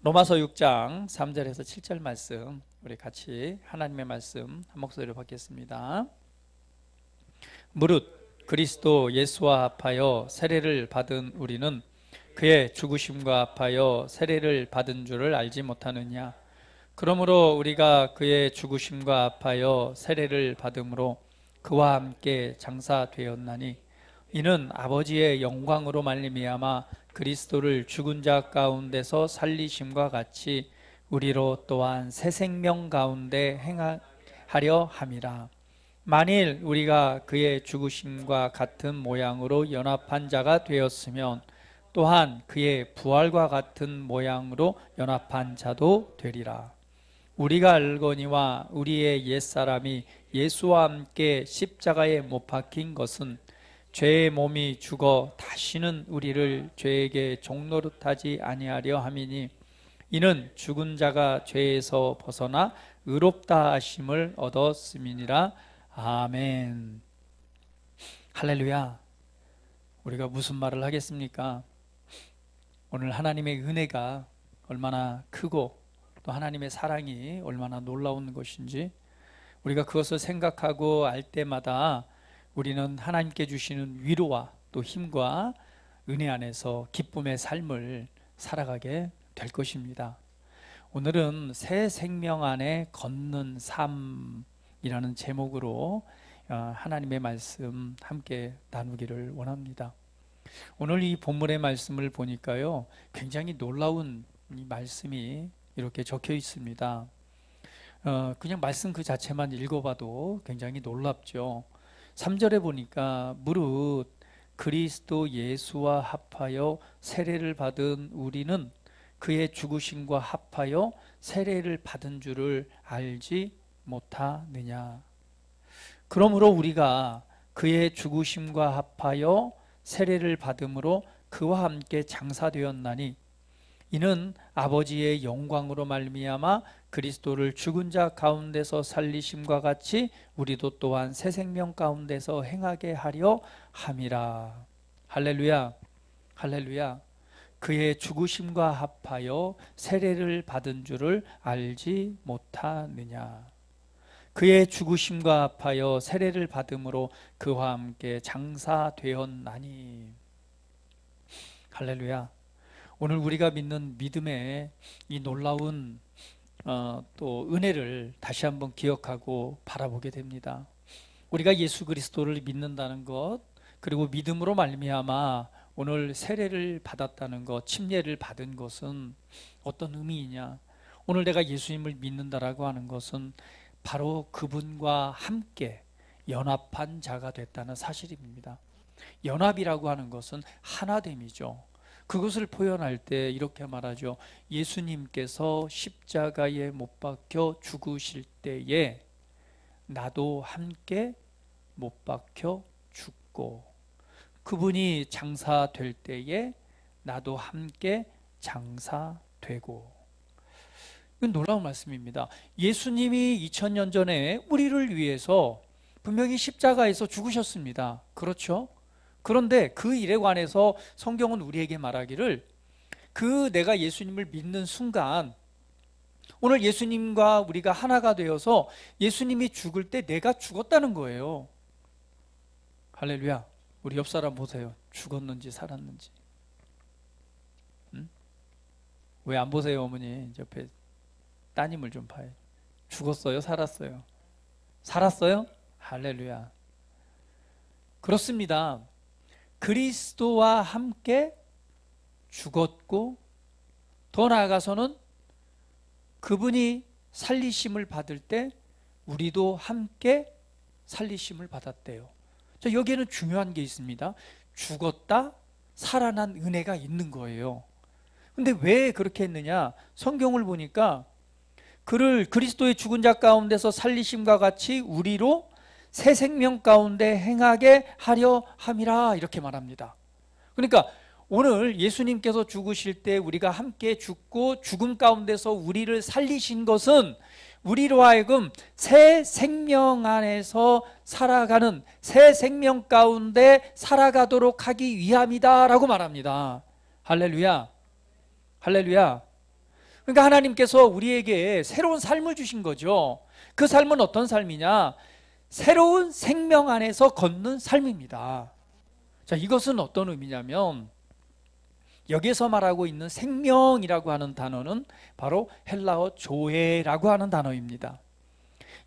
로마서 6장 3절에서 7절 말씀, 우리 같이 하나님의 말씀 한 목소리로 받겠습니다. 무릇 그리스도 예수와 합하여 세례를 받은 우리는 그의 죽으심과 합하여 세례를 받은 줄을 알지 못하느냐. 그러므로 우리가 그의 죽으심과 합하여 세례를 받음으로 그와 함께 장사되었나니, 이는 아버지의 영광으로 말미암아 그리스도를 죽은 자 가운데서 살리심과 같이 우리로 또한 새 생명 가운데 행하려 함이라. 만일 우리가 그의 죽으심과 같은 모양으로 연합한 자가 되었으면 또한 그의 부활과 같은 모양으로 연합한 자도 되리라. 우리가 알거니와 우리의 옛사람이 예수와 함께 십자가에 못 박힌 것은 죄의 몸이 죽어 다시는 우리를 죄에게 종노릇하지 아니하려 함이니, 이는 죽은 자가 죄에서 벗어나 의롭다 하심을 얻었음이니라. 아멘. 할렐루야. 우리가 무슨 말을 하겠습니까? 오늘 하나님의 은혜가 얼마나 크고 또 하나님의 사랑이 얼마나 놀라운 것인지 우리가 그것을 생각하고 알 때마다 우리는 하나님께 주시는 위로와 또 힘과 은혜 안에서 기쁨의 삶을 살아가게 될 것입니다. 오늘은 새 생명 안에 걷는 삶이라는 제목으로 하나님의 말씀 함께 나누기를 원합니다. 오늘 이 본문의 말씀을 보니까요, 굉장히 놀라운 이 말씀이 이렇게 적혀 있습니다. 그냥 말씀 그 자체만 읽어봐도 굉장히 놀랍죠. 3절에 보니까 무릇 그리스도 예수와 합하여 세례를 받은 우리는 그의 죽으심과 합하여 세례를 받은 줄을 알지 못하느냐. 그러므로 우리가 그의 죽으심과 합하여 세례를 받음으로 그와 함께 장사되었나니, 이는 아버지의 영광으로 말미암아 그리스도를 죽은 자 가운데서 살리심과 같이 우리도 또한 새 생명 가운데서 행하게 하려 함이라. 할렐루야. 할렐루야. 그의 죽으심과 합하여 세례를 받은 줄을 알지 못하느냐. 그의 죽으심과 합하여 세례를 받음으로 그와 함께 장사되었나니. 할렐루야. 오늘 우리가 믿는 믿음의 이 놀라운 또 은혜를 다시 한번 기억하고 바라보게 됩니다. 우리가 예수 그리스도를 믿는다는 것, 그리고 믿음으로 말미암아 오늘 세례를 받았다는 것, 침례를 받은 것은 어떤 의미이냐? 오늘 내가 예수님을 믿는다라고 하는 것은 바로 그분과 함께 연합한 자가 됐다는 사실입니다. 연합이라고 하는 것은 하나됨이죠. 그것을 표현할 때 이렇게 말하죠. 예수님께서 십자가에 못 박혀 죽으실 때에 나도 함께 못 박혀 죽고, 그분이 장사될 때에 나도 함께 장사되고. 이건 놀라운 말씀입니다. 예수님이 2000년 전에 우리를 위해서 분명히 십자가에서 죽으셨습니다. 그렇죠? 그런데 그 일에 관해서 성경은 우리에게 말하기를, 내가 예수님을 믿는 순간 오늘 예수님과 우리가 하나가 되어서 예수님이 죽을 때 내가 죽었다는 거예요. 할렐루야. 우리 옆 사람 보세요. 죽었는지 살았는지. 왜 안 보세요, 어머니? 옆에 따님을 좀 봐요. 죽었어요? 살았어요? 살았어요? 할렐루야. 그렇습니다. 그리스도와 함께 죽었고, 더 나아가서는 그분이 살리심을 받을 때 우리도 함께 살리심을 받았대요. 자, 여기에는 중요한 게 있습니다. 죽었다 살아난 은혜가 있는 거예요. 근데 왜 그렇게 했느냐? 성경을 보니까 그를 그리스도의 죽은 자 가운데서 살리심과 같이 우리로 새 생명 가운데 행하게 하려 함이라, 이렇게 말합니다. 그러니까 오늘 예수님께서 죽으실 때 우리가 함께 죽고 죽음 가운데서 우리를 살리신 것은 우리로 하여금 새 생명 안에서 살아가는, 새 생명 가운데 살아가도록 하기 위함이다 라고 말합니다. 할렐루야. 할렐루야. 그러니까 하나님께서 우리에게 새로운 삶을 주신 거죠. 그 삶은 어떤 삶이냐? 새로운 생명 안에서 걷는 삶입니다. 자, 이것은 어떤 의미냐면 여기서 말하고 있는 생명이라고 하는 단어는 바로 헬라어 조에라고 하는 단어입니다.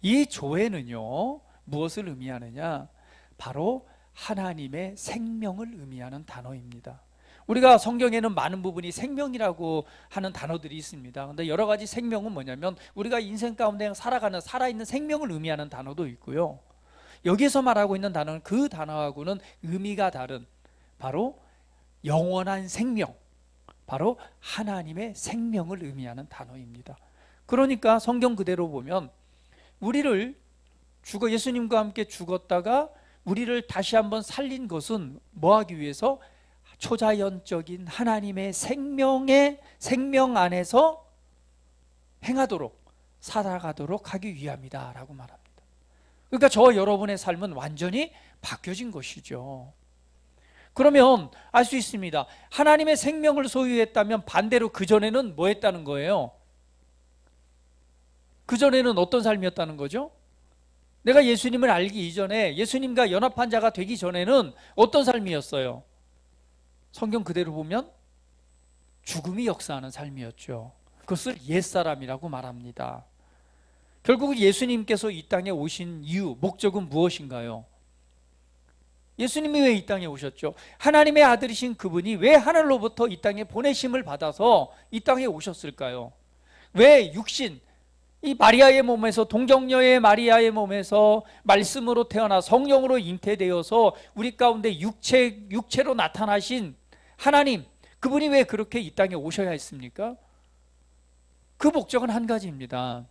이 조에는요, 무엇을 의미하느냐? 바로 하나님의 생명을 의미하는 단어입니다. 우리가 성경에는 많은 부분이 생명이라고 하는 단어들이 있습니다. 근데 여러 가지 생명은 뭐냐면 우리가 인생 가운데 살아가는 살아있는 생명을 의미하는 단어도 있고요. 여기서 말하고 있는 단어는 그 단어하고는 의미가 다른 바로 영원한 생명, 바로 하나님의 생명을 의미하는 단어입니다. 그러니까 성경 그대로 보면 우리를 예수님과 함께 죽었다가 우리를 다시 한번 살린 것은 뭐 하기 위해서? 초자연적인 하나님의 생명 안에서 행하도록 살아가도록 하기 위함이다 라고 말합니다. 그러니까 저 여러분의 삶은 완전히 바뀌어진 것이죠. 그러면 알 수 있습니다. 하나님의 생명을 소유했다면 반대로 그전에는 뭐 했다는 거예요? 그전에는 어떤 삶이었다는 거죠? 내가 예수님을 알기 이전에, 예수님과 연합한 자가 되기 전에는 어떤 삶이었어요? 성경 그대로 보면 죽음이 역사하는 삶이었죠. 그것을 옛사람이라고 말합니다. 결국 예수님께서 이 땅에 오신 이유, 목적은 무엇인가요? 예수님이 왜 이 땅에 오셨죠? 하나님의 아들이신 그분이 왜 하늘로부터 이 땅에 보내심을 받아서 이 땅에 오셨을까요? 왜 육신, 이 마리아의 몸에서, 동정녀의 마리아의 몸에서 말씀으로 태어나 성령으로 잉태되어서 우리 가운데 육체로 나타나신 하나님, 그분이 왜 그렇게 이 땅에 오셔야 했습니까? 그 목적은 한 가지입니다.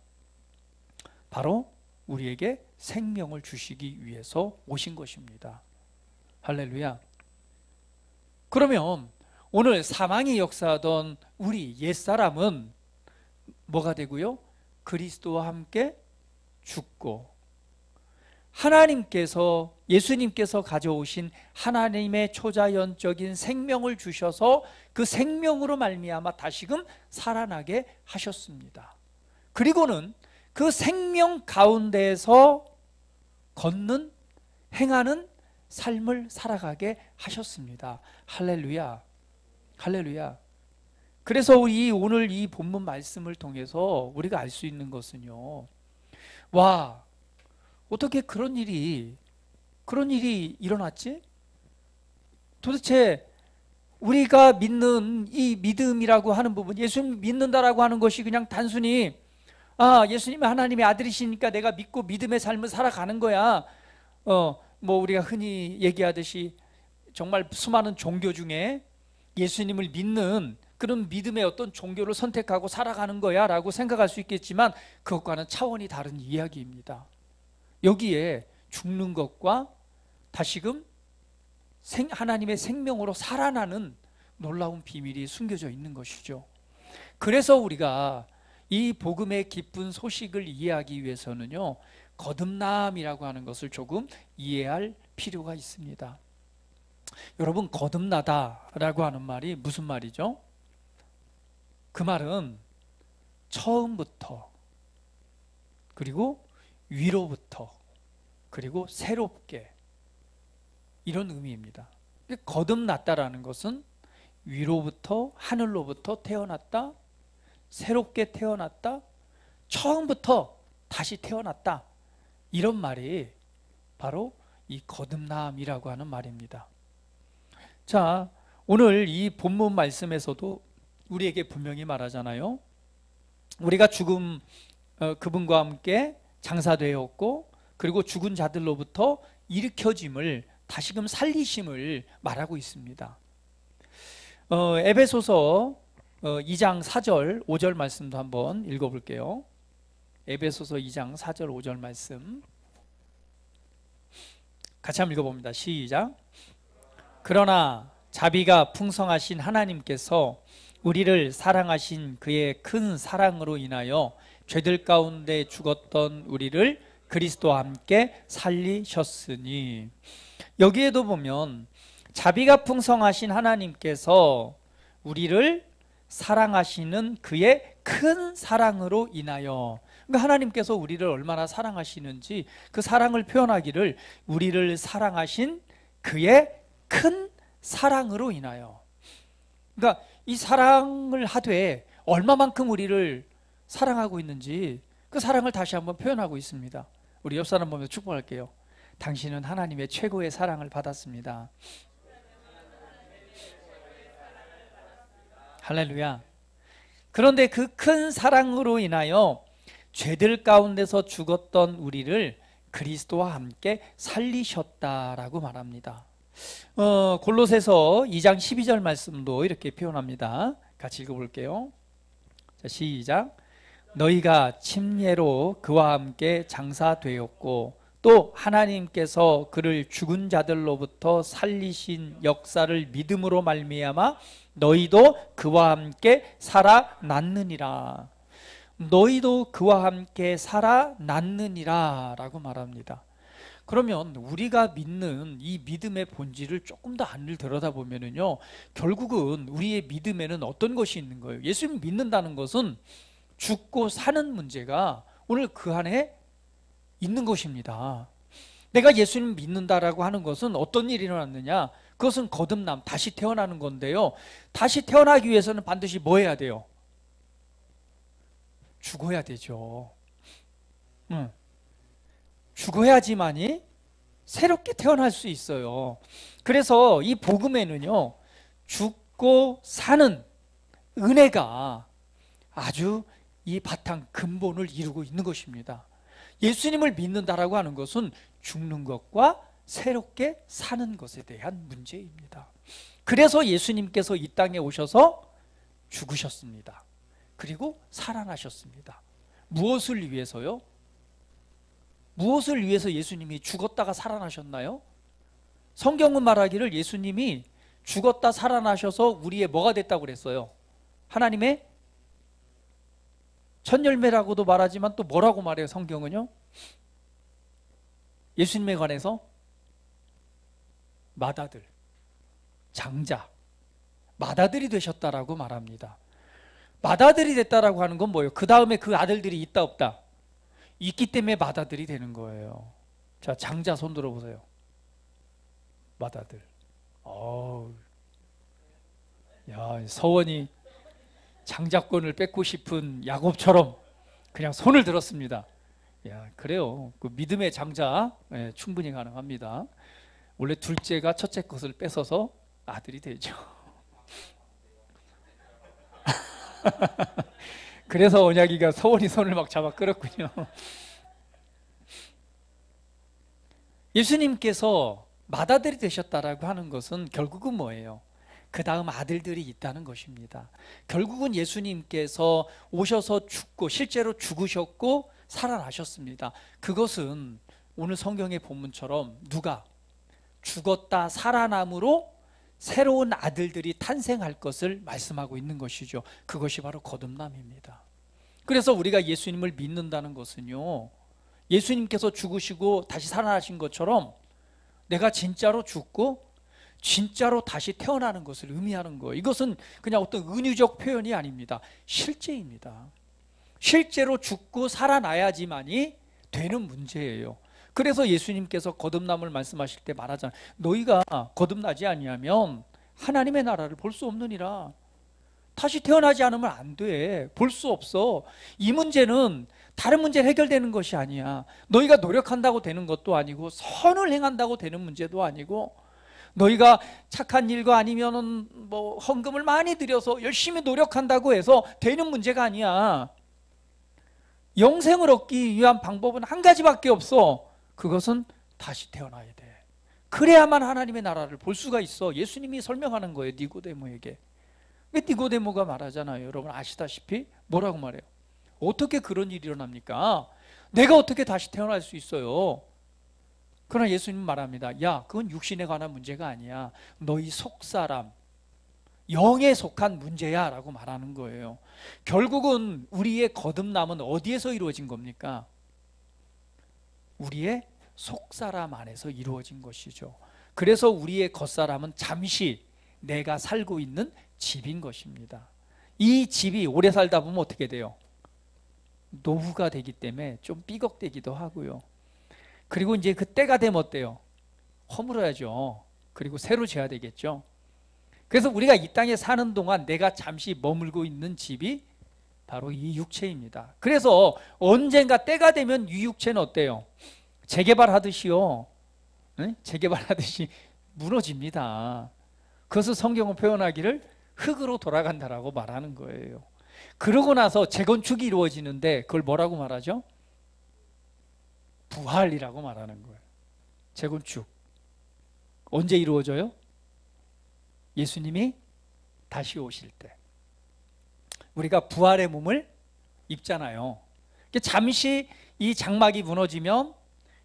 바로 우리에게 생명을 주시기 위해서 오신 것입니다. 할렐루야. 그러면 오늘 사망이 역사하던 우리 옛사람은 뭐가 되고요? 그리스도와 함께 죽고 하나님께서, 예수님께서 가져오신 하나님의 초자연적인 생명을 주셔서 그 생명으로 말미암아 다시금 살아나게 하셨습니다. 그리고는 그 생명 가운데에서 걷는, 행하는 삶을 살아가게 하셨습니다. 할렐루야. 할렐루야. 그래서 오늘 이 본문 말씀을 통해서 우리가 알 수 있는 것은요, 와, 어떻게 그런 일이 일어났지? 도대체 우리가 믿는 이 믿음이라고 하는 부분, 예수님 믿는다라고 하는 것이 그냥 단순히 예수님이 하나님의 아들이시니까 내가 믿고 믿음의 삶을 살아가는 거야. 뭐 우리가 흔히 얘기하듯이 정말 수많은 종교 중에 예수님을 믿는 그런 믿음의 어떤 종교를 선택하고 살아가는 거야 라고 생각할 수 있겠지만 그것과는 차원이 다른 이야기입니다. 여기에 죽는 것과 다시금 하나님의 생명으로 살아나는 놀라운 비밀이 숨겨져 있는 것이죠. 그래서 우리가 이 복음의 기쁜 소식을 이해하기 위해서는요, 거듭남이라고 하는 것을 조금 이해할 필요가 있습니다. 여러분, 거듭나다라고 하는 말이 무슨 말이죠? 그 말은 처음부터, 그리고 위로부터, 그리고 새롭게, 이런 의미입니다. 거듭났다라는 것은 위로부터, 하늘로부터 태어났다, 새롭게 태어났다, 처음부터 다시 태어났다, 이런 말이 바로 이 거듭남이라고 하는 말입니다. 자, 오늘 이 본문 말씀에서도 우리에게 분명히 말하잖아요. 우리가 그분과 함께 장사되었고, 그리고 죽은 자들로부터 일으켜짐을, 다시금 살리심을 말하고 있습니다. 에베소서 2장 4절 5절 말씀도 한번 읽어볼게요. 에베소서 2장 4절 5절 말씀 같이 한번 읽어봅니다. 시작. 그러나 자비가 풍성하신 하나님께서 우리를 사랑하신 그의 큰 사랑으로 인하여 죄들 가운데 죽었던 우리를 그리스도와 함께 살리셨으니, 여기에도 보면 자비가 풍성하신 하나님께서 우리를 사랑하시는 그의 큰 사랑으로 인하여. 그러니까 하나님께서 우리를 얼마나 사랑하시는지 그 사랑을 표현하기를 우리를 사랑하신 그의 큰 사랑으로 인하여. 그러니까 이 사랑을 하되 얼마만큼 우리를 사랑하고 있는지 그 사랑을 다시 한번 표현하고 있습니다. 우리 옆 사람 보면서 축복할게요. 당신은 하나님의 최고의 사랑을 받았습니다. 할렐루야. 그런데 그 큰 사랑으로 인하여 죄들 가운데서 죽었던 우리를 그리스도와 함께 살리셨다라고 말합니다. 골로새서 2장 12절 말씀도 이렇게 표현합니다. 같이 읽어볼게요. 자, 시작. 너희가 침례로 그와 함께 장사되었고 또 하나님께서 그를 죽은 자들로부터 살리신 역사를 믿음으로 말미암아 너희도 그와 함께 살아났느니라. 너희도 그와 함께 살아났느니라 라고 말합니다. 그러면 우리가 믿는 이 믿음의 본질을 조금 더 안을 들여다보면요, 결국은 우리의 믿음에는 어떤 것이 있는 거예요? 예수님 믿는다는 것은 죽고 사는 문제가 오늘 그 안에 있는 것입니다. 내가 예수님 믿는다라고 하는 것은 어떤 일이 일어났느냐? 그것은 거듭남, 다시 태어나는 건데요, 다시 태어나기 위해서는 반드시 뭐 해야 돼요? 죽어야 되죠. 죽어야지만이 새롭게 태어날 수 있어요. 그래서 이 복음에는요, 죽고 사는 은혜가 아주 이 바탕 근본을 이루고 있는 것입니다. 예수님을 믿는다라고 하는 것은 죽는 것과 새롭게 사는 것에 대한 문제입니다. 그래서 예수님께서 이 땅에 오셔서 죽으셨습니다. 그리고 살아나셨습니다. 무엇을 위해서요? 무엇을 위해서 예수님이 죽었다가 살아나셨나요? 성경은 말하기를 예수님이 죽었다 살아나셔서 우리의 뭐가 됐다고 그랬어요? 하나님의 첫 열매라고도 말하지만 또 뭐라고 말해요? 성경은요, 예수님에 관해서 맏아들, 장자, 맏아들이 되셨다라고 말합니다. 맏아들이 됐다라고 하는 건 뭐예요? 그 다음에 그 아들들이 있다 없다? 있기 때문에 맏아들이 되는 거예요. 자, 장자 손 들어보세요. 맏아들. 야, 서원이 장자권을 뺏고 싶은 야곱처럼 그냥 손을 들었습니다. 야, 그래요. 그 믿음의 장자, 예, 충분히 가능합니다. 원래 둘째가 첫째 것을 뺏어서 아들이 되죠. 그래서 언약이가 서원이 손을 막 잡아 끌었군요. 예수님께서 맏아들이 되셨다라고 하는 것은 결국은 뭐예요? 그 다음 아들들이 있다는 것입니다. 결국은 예수님께서 오셔서 죽고 실제로 죽으셨고 살아나셨습니다. 그것은 오늘 성경의 본문처럼 누가 죽었다 살아남으로 새로운 아들들이 탄생할 것을 말씀하고 있는 것이죠. 그것이 바로 거듭남입니다. 그래서 우리가 예수님을 믿는다는 것은요, 예수님께서 죽으시고 다시 살아나신 것처럼 내가 진짜로 죽고 진짜로 다시 태어나는 것을 의미하는 거예요. 이것은 그냥 어떤 은유적 표현이 아닙니다. 실제입니다. 실제로 죽고 살아나야지만이 되는 문제예요. 그래서 예수님께서 거듭남을 말씀하실 때 말하잖아요. 너희가 거듭나지 아니하면 하나님의 나라를 볼 수 없느니라. 다시 태어나지 않으면 안 돼. 볼 수 없어. 이 문제는 다른 문제를 해결되는 것이 아니야. 너희가 노력한다고 되는 것도 아니고 선을 행한다고 되는 문제도 아니고 너희가 착한 일과 아니면은 뭐 헌금을 많이 들여서 열심히 노력한다고 해서 되는 문제가 아니야. 영생을 얻기 위한 방법은 한 가지밖에 없어. 그것은 다시 태어나야 돼. 그래야만 하나님의 나라를 볼 수가 있어. 예수님이 설명하는 거예요, 니고데모에게. 니고데모가 말하잖아요. 여러분 아시다시피 뭐라고 말해요? 어떻게 그런 일이 일어납니까? 내가 어떻게 다시 태어날 수 있어요? 그러나 예수님 말합니다. 야, 그건 육신에 관한 문제가 아니야. 너희 속사람, 영에 속한 문제야 라고 말하는 거예요. 결국은 우리의 거듭남은 어디에서 이루어진 겁니까? 우리의 속사람 안에서 이루어진 것이죠. 그래서 우리의 겉사람은 잠시 내가 살고 있는 집인 것입니다. 이 집이 오래 살다 보면 어떻게 돼요? 노후가 되기 때문에 좀 삐걱대기도 하고요. 그리고 이제 그 때가 되면 어때요? 허물어야죠. 그리고 새로 지어야 되겠죠. 그래서 우리가 이 땅에 사는 동안 내가 잠시 머물고 있는 집이 바로 이 육체입니다. 그래서 언젠가 때가 되면 이 육체는 어때요? 재개발하듯이요. 네? 재개발하듯이 무너집니다. 그것을 성경은 표현하기를 흙으로 돌아간다라고 말하는 거예요. 그러고 나서 재건축이 이루어지는데 그걸 뭐라고 말하죠? 부활이라고 말하는 거예요. 재건축. 언제 이루어져요? 예수님이 다시 오실 때. 우리가 부활의 몸을 입잖아요. 잠시 이 장막이 무너지면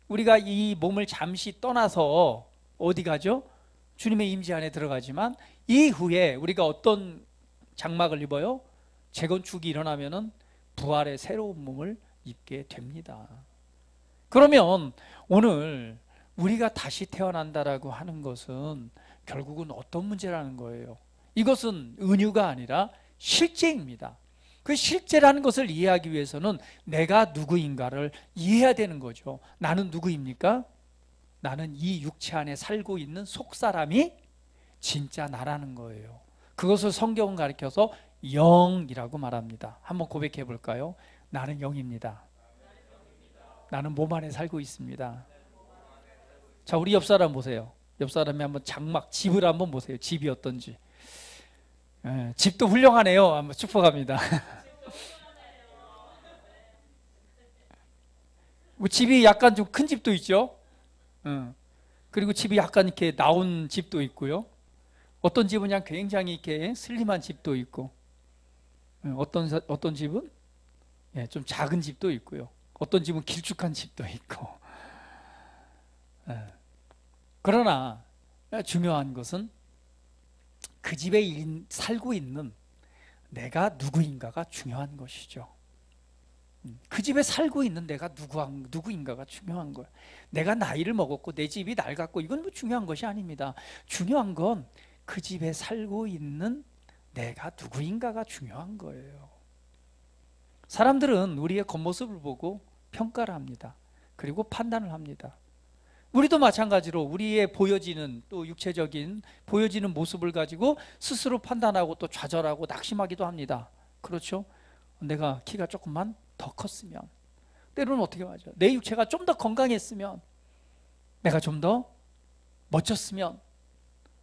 우리가 이 몸을 잠시 떠나서 어디 가죠? 주님의 임재 안에 들어가지만 이후에 우리가 어떤 장막을 입어요? 재건축이 일어나면은 부활의 새로운 몸을 입게 됩니다. 그러면 오늘 우리가 다시 태어난다라고 하는 것은 결국은 어떤 문제라는 거예요? 이것은 은유가 아니라 실제입니다. 그 실제라는 것을 이해하기 위해서는 내가 누구인가를 이해해야 되는 거죠. 나는 누구입니까? 나는 이 육체 안에 살고 있는 속사람이 진짜 나라는 거예요. 그것을 성경은 가르쳐서 영이라고 말합니다. 한번 고백해 볼까요? 나는 영입니다. 나는 몸 안에 살고 있습니다. 자, 우리 옆 사람 보세요. 옆 사람이 한번 장막, 집을 한번 보세요. 집이 어떤지. 집도 훌륭하네요. 한번 축복합니다. 집이 약간 좀 큰 집도 있죠. 그리고 집이 약간 이렇게 나온 집도 있고요. 어떤 집은 그냥 굉장히 이렇게 슬림한 집도 있고, 어떤 집은 좀 작은 집도 있고요. 어떤 집은 길쭉한 집도 있고. 그러나 중요한 것은 그 집에 살고 있는 내가 누구인가가 중요한 것이죠. 그 집에 살고 있는 내가 누구인가가 중요한 거예요. 내가 나이를 먹었고 내 집이 낡았고 이건 뭐 중요한 것이 아닙니다. 중요한 건 그 집에 살고 있는 내가 누구인가가 중요한 거예요. 사람들은 우리의 겉모습을 보고 평가를 합니다. 그리고 판단을 합니다. 우리도 마찬가지로 우리의 보여지는 또 육체적인 보여지는 모습을 가지고 스스로 판단하고 또 좌절하고 낙심하기도 합니다. 그렇죠? 내가 키가 조금만 더 컸으면, 때로는 어떻게 하죠? 내 육체가 좀 더 건강했으면, 내가 좀 더 멋졌으면,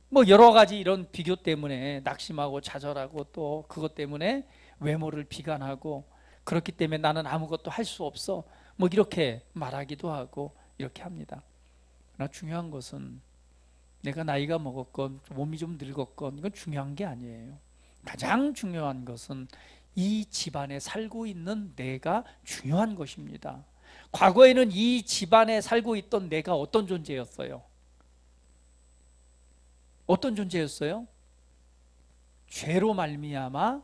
뭐 여러 가지 이런 비교 때문에 낙심하고 좌절하고 또 그것 때문에 외모를 비관하고, 그렇기 때문에 나는 아무것도 할 수 없어, 뭐 이렇게 말하기도 하고 이렇게 합니다. 그러나 중요한 것은 내가 나이가 먹었건 몸이 좀 늙었건 이건 중요한 게 아니에요. 가장 중요한 것은 이 집안에 살고 있는 내가 중요한 것입니다. 과거에는 이 집안에 살고 있던 내가 어떤 존재였어요? 어떤 존재였어요? 죄로 말미암아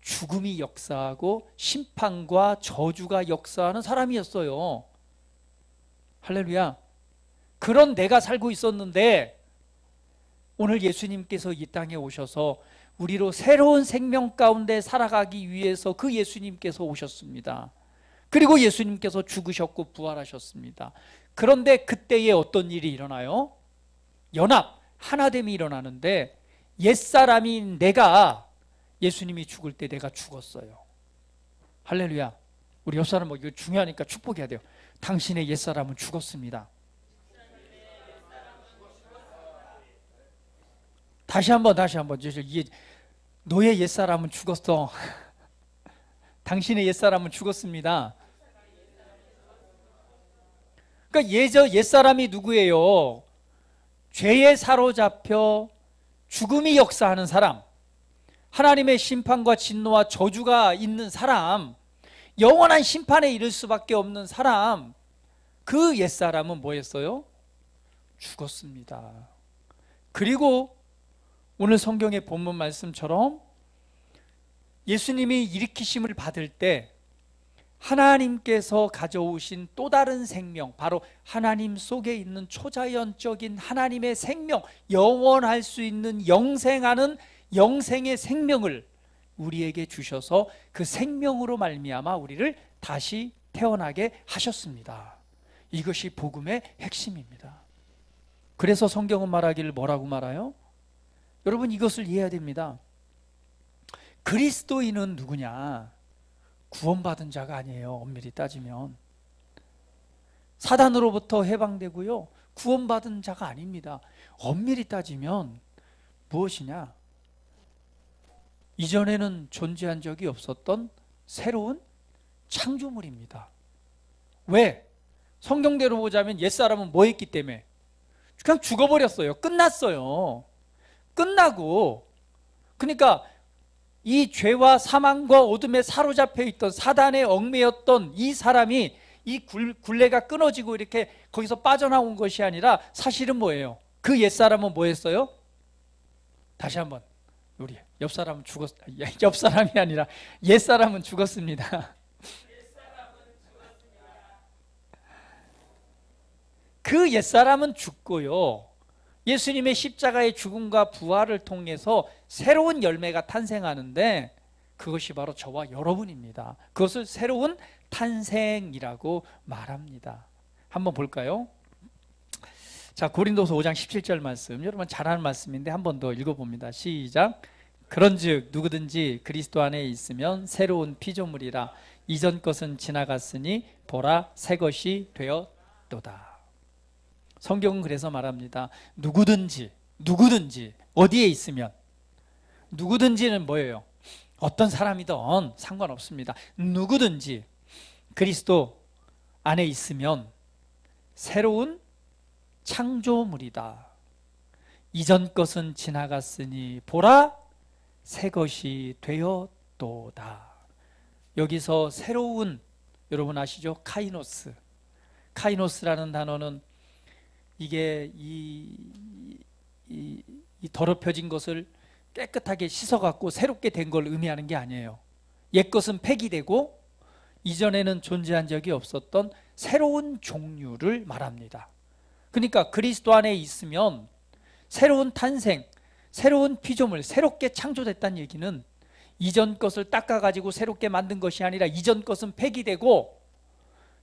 죽음이 역사하고 심판과 저주가 역사하는 사람이었어요. 할렐루야. 그런 내가 살고 있었는데 오늘 예수님께서 이 땅에 오셔서 우리로 새로운 생명 가운데 살아가기 위해서 그 예수님께서 오셨습니다. 그리고 예수님께서 죽으셨고 부활하셨습니다. 그런데 그때에 어떤 일이 일어나요? 연합, 하나됨이 일어나는데 옛사람인 내가 예수님이 죽을 때 내가 죽었어요. 할렐루야. 우리 옆사람 이거 중요하니까 축복해야 돼요. 당신의 옛사람은 죽었습니다. 다시 한번 이게 너의 옛사람은 죽었어. 당신의 옛사람은 죽었습니다. 그러니까 옛사람이 누구예요? 죄에 사로잡혀 죽음이 역사하는 사람, 하나님의 심판과 진노와 저주가 있는 사람, 영원한 심판에 이를 수밖에 없는 사람, 그 옛사람은 뭐였어요? 죽었습니다. 그리고 오늘 성경의 본문 말씀처럼 예수님이 일으키심을 받을 때 하나님께서 가져오신 또 다른 생명, 바로 하나님 속에 있는 초자연적인 하나님의 생명, 영원할 수 있는 영생하는 영생의 생명을 우리에게 주셔서 그 생명으로 말미암아 우리를 다시 태어나게 하셨습니다. 이것이 복음의 핵심입니다. 그래서 성경은 말하기를 뭐라고 말해요? 여러분 이것을 이해해야 됩니다. 그리스도인은 누구냐? 구원받은 자가 아니에요. 엄밀히 따지면 사단으로부터 해방되고요, 구원받은 자가 아닙니다. 엄밀히 따지면 무엇이냐? 이전에는 존재한 적이 없었던 새로운 창조물입니다. 왜? 성경대로 보자면 옛사람은 뭐 했기 때문에? 그냥 죽어버렸어요. 끝났어요. 끝나고, 그러니까 이 죄와 사망과 어둠에 사로잡혀 있던 사단의 얽매였던 이 사람이 이 굴레가 끊어지고 이렇게 거기서 빠져나온 것이 아니라 사실은 뭐예요? 그 옛사람은 뭐 했어요? 다시 한번 우리 옆사람은 옆사람이 아니라 옛사람은 죽었습니다. 그 옛사람은 죽고요, 예수님의 십자가의 죽음과 부활을 통해서 새로운 열매가 탄생하는데 그것이 바로 저와 여러분입니다. 그것을 새로운 탄생이라고 말합니다. 한번 볼까요? 자, 고린도서 5장 17절 말씀, 여러분 잘 아는 말씀인데 한 번 더 읽어봅니다. 시작. 그런즉 누구든지 그리스도 안에 있으면 새로운 피조물이라. 이전 것은 지나갔으니 보라 새 것이 되었도다. 성경은 그래서 말합니다. 누구든지 어디에 있으면, 누구든지는 뭐예요? 어떤 사람이든 상관없습니다. 누구든지 그리스도 안에 있으면 새로운 창조물이다. 이전 것은 지나갔으니 보라 새 것이 되었도다. 여기서 새로운, 여러분 아시죠? 카이노스라는 단어는 이게 이 더럽혀진 것을 깨끗하게 씻어갖고 새롭게 된 걸 의미하는 게 아니에요. 옛 것은 폐기되고 이전에는 존재한 적이 없었던 새로운 종류를 말합니다. 그러니까 그리스도 안에 있으면 새로운 탄생, 새로운 피조물, 새롭게 창조됐다는 얘기는 이전 것을 닦아가지고 새롭게 만든 것이 아니라 이전 것은 폐기되고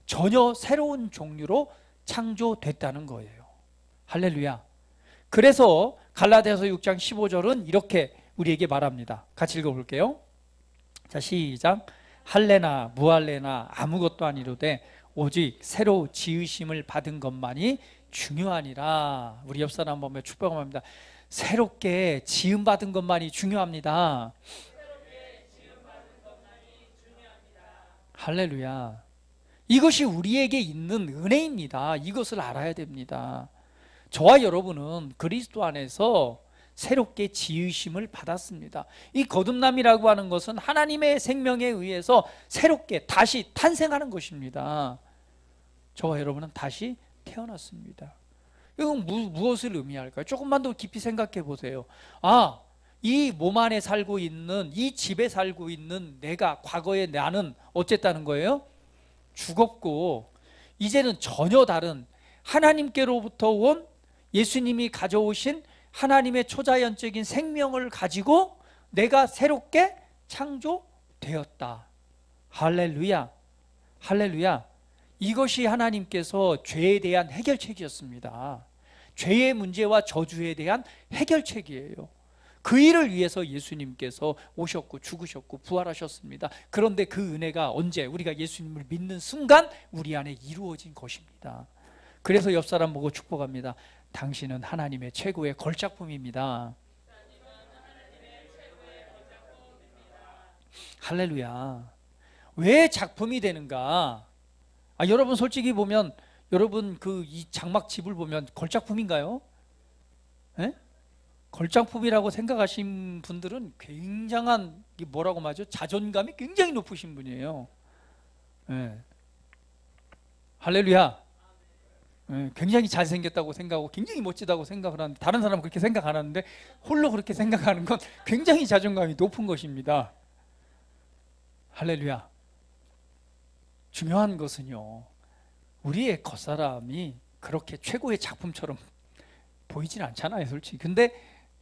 전혀 새로운 종류로 창조됐다는 거예요. 할렐루야. 그래서 갈라디아서 6장 15절은 이렇게 우리에게 말합니다. 같이 읽어볼게요. 자, 시작. 할례나 무할례나 아무것도 아니로되 오직 새로 지으심을 받은 것만이 중요하니라. 우리 옆 사람 보면 축복합니다. 새롭게 지음받은 것만이 중요합니다. 할렐루야. 이것이 우리에게 있는 은혜입니다. 이것을 알아야 됩니다. 저와 여러분은 그리스도 안에서 새롭게 지으심을 받았습니다. 이 거듭남이라고 하는 것은 하나님의 생명에 의해서 새롭게 다시 탄생하는 것입니다. 저와 여러분은 다시 태어났습니다. 이건 무엇을 의미할까요? 조금만 더 깊이 생각해 보세요. 아, 이 몸 안에 살고 있는, 이 집에 살고 있는 내가, 과거의 나는 어쨌다는 거예요? 죽었고 이제는 전혀 다른 하나님께로부터 온 예수님이 가져오신 하나님의 초자연적인 생명을 가지고 내가 새롭게 창조되었다. 할렐루야. 할렐루야. 이것이 하나님께서 죄에 대한 해결책이었습니다. 죄의 문제와 저주에 대한 해결책이에요. 그 일을 위해서 예수님께서 오셨고 죽으셨고 부활하셨습니다. 그런데 그 은혜가 언제? 우리가 예수님을 믿는 순간 우리 안에 이루어진 것입니다. 그래서 옆 사람 보고 축복합니다. 당신은 하나님의 최고의 걸작품입니다. 할렐루야. 왜 작품이 되는가? 여러분 솔직히 보면, 여러분 이 장막집을 보면 걸작품인가요? 에? 걸작품이라고 생각하신 분들은 굉장한, 뭐라고 말하죠? 자존감이 굉장히 높으신 분이에요. 에. 할렐루야. 굉장히 잘생겼다고 생각하고 굉장히 멋지다고 생각을 하는데, 다른 사람은 그렇게 생각 안 하는데 홀로 그렇게 생각하는 건 굉장히 자존감이 높은 것입니다. 할렐루야. 중요한 것은요, 우리의 겉사람이 그렇게 최고의 작품처럼 보이진 않잖아요, 솔직히. 근데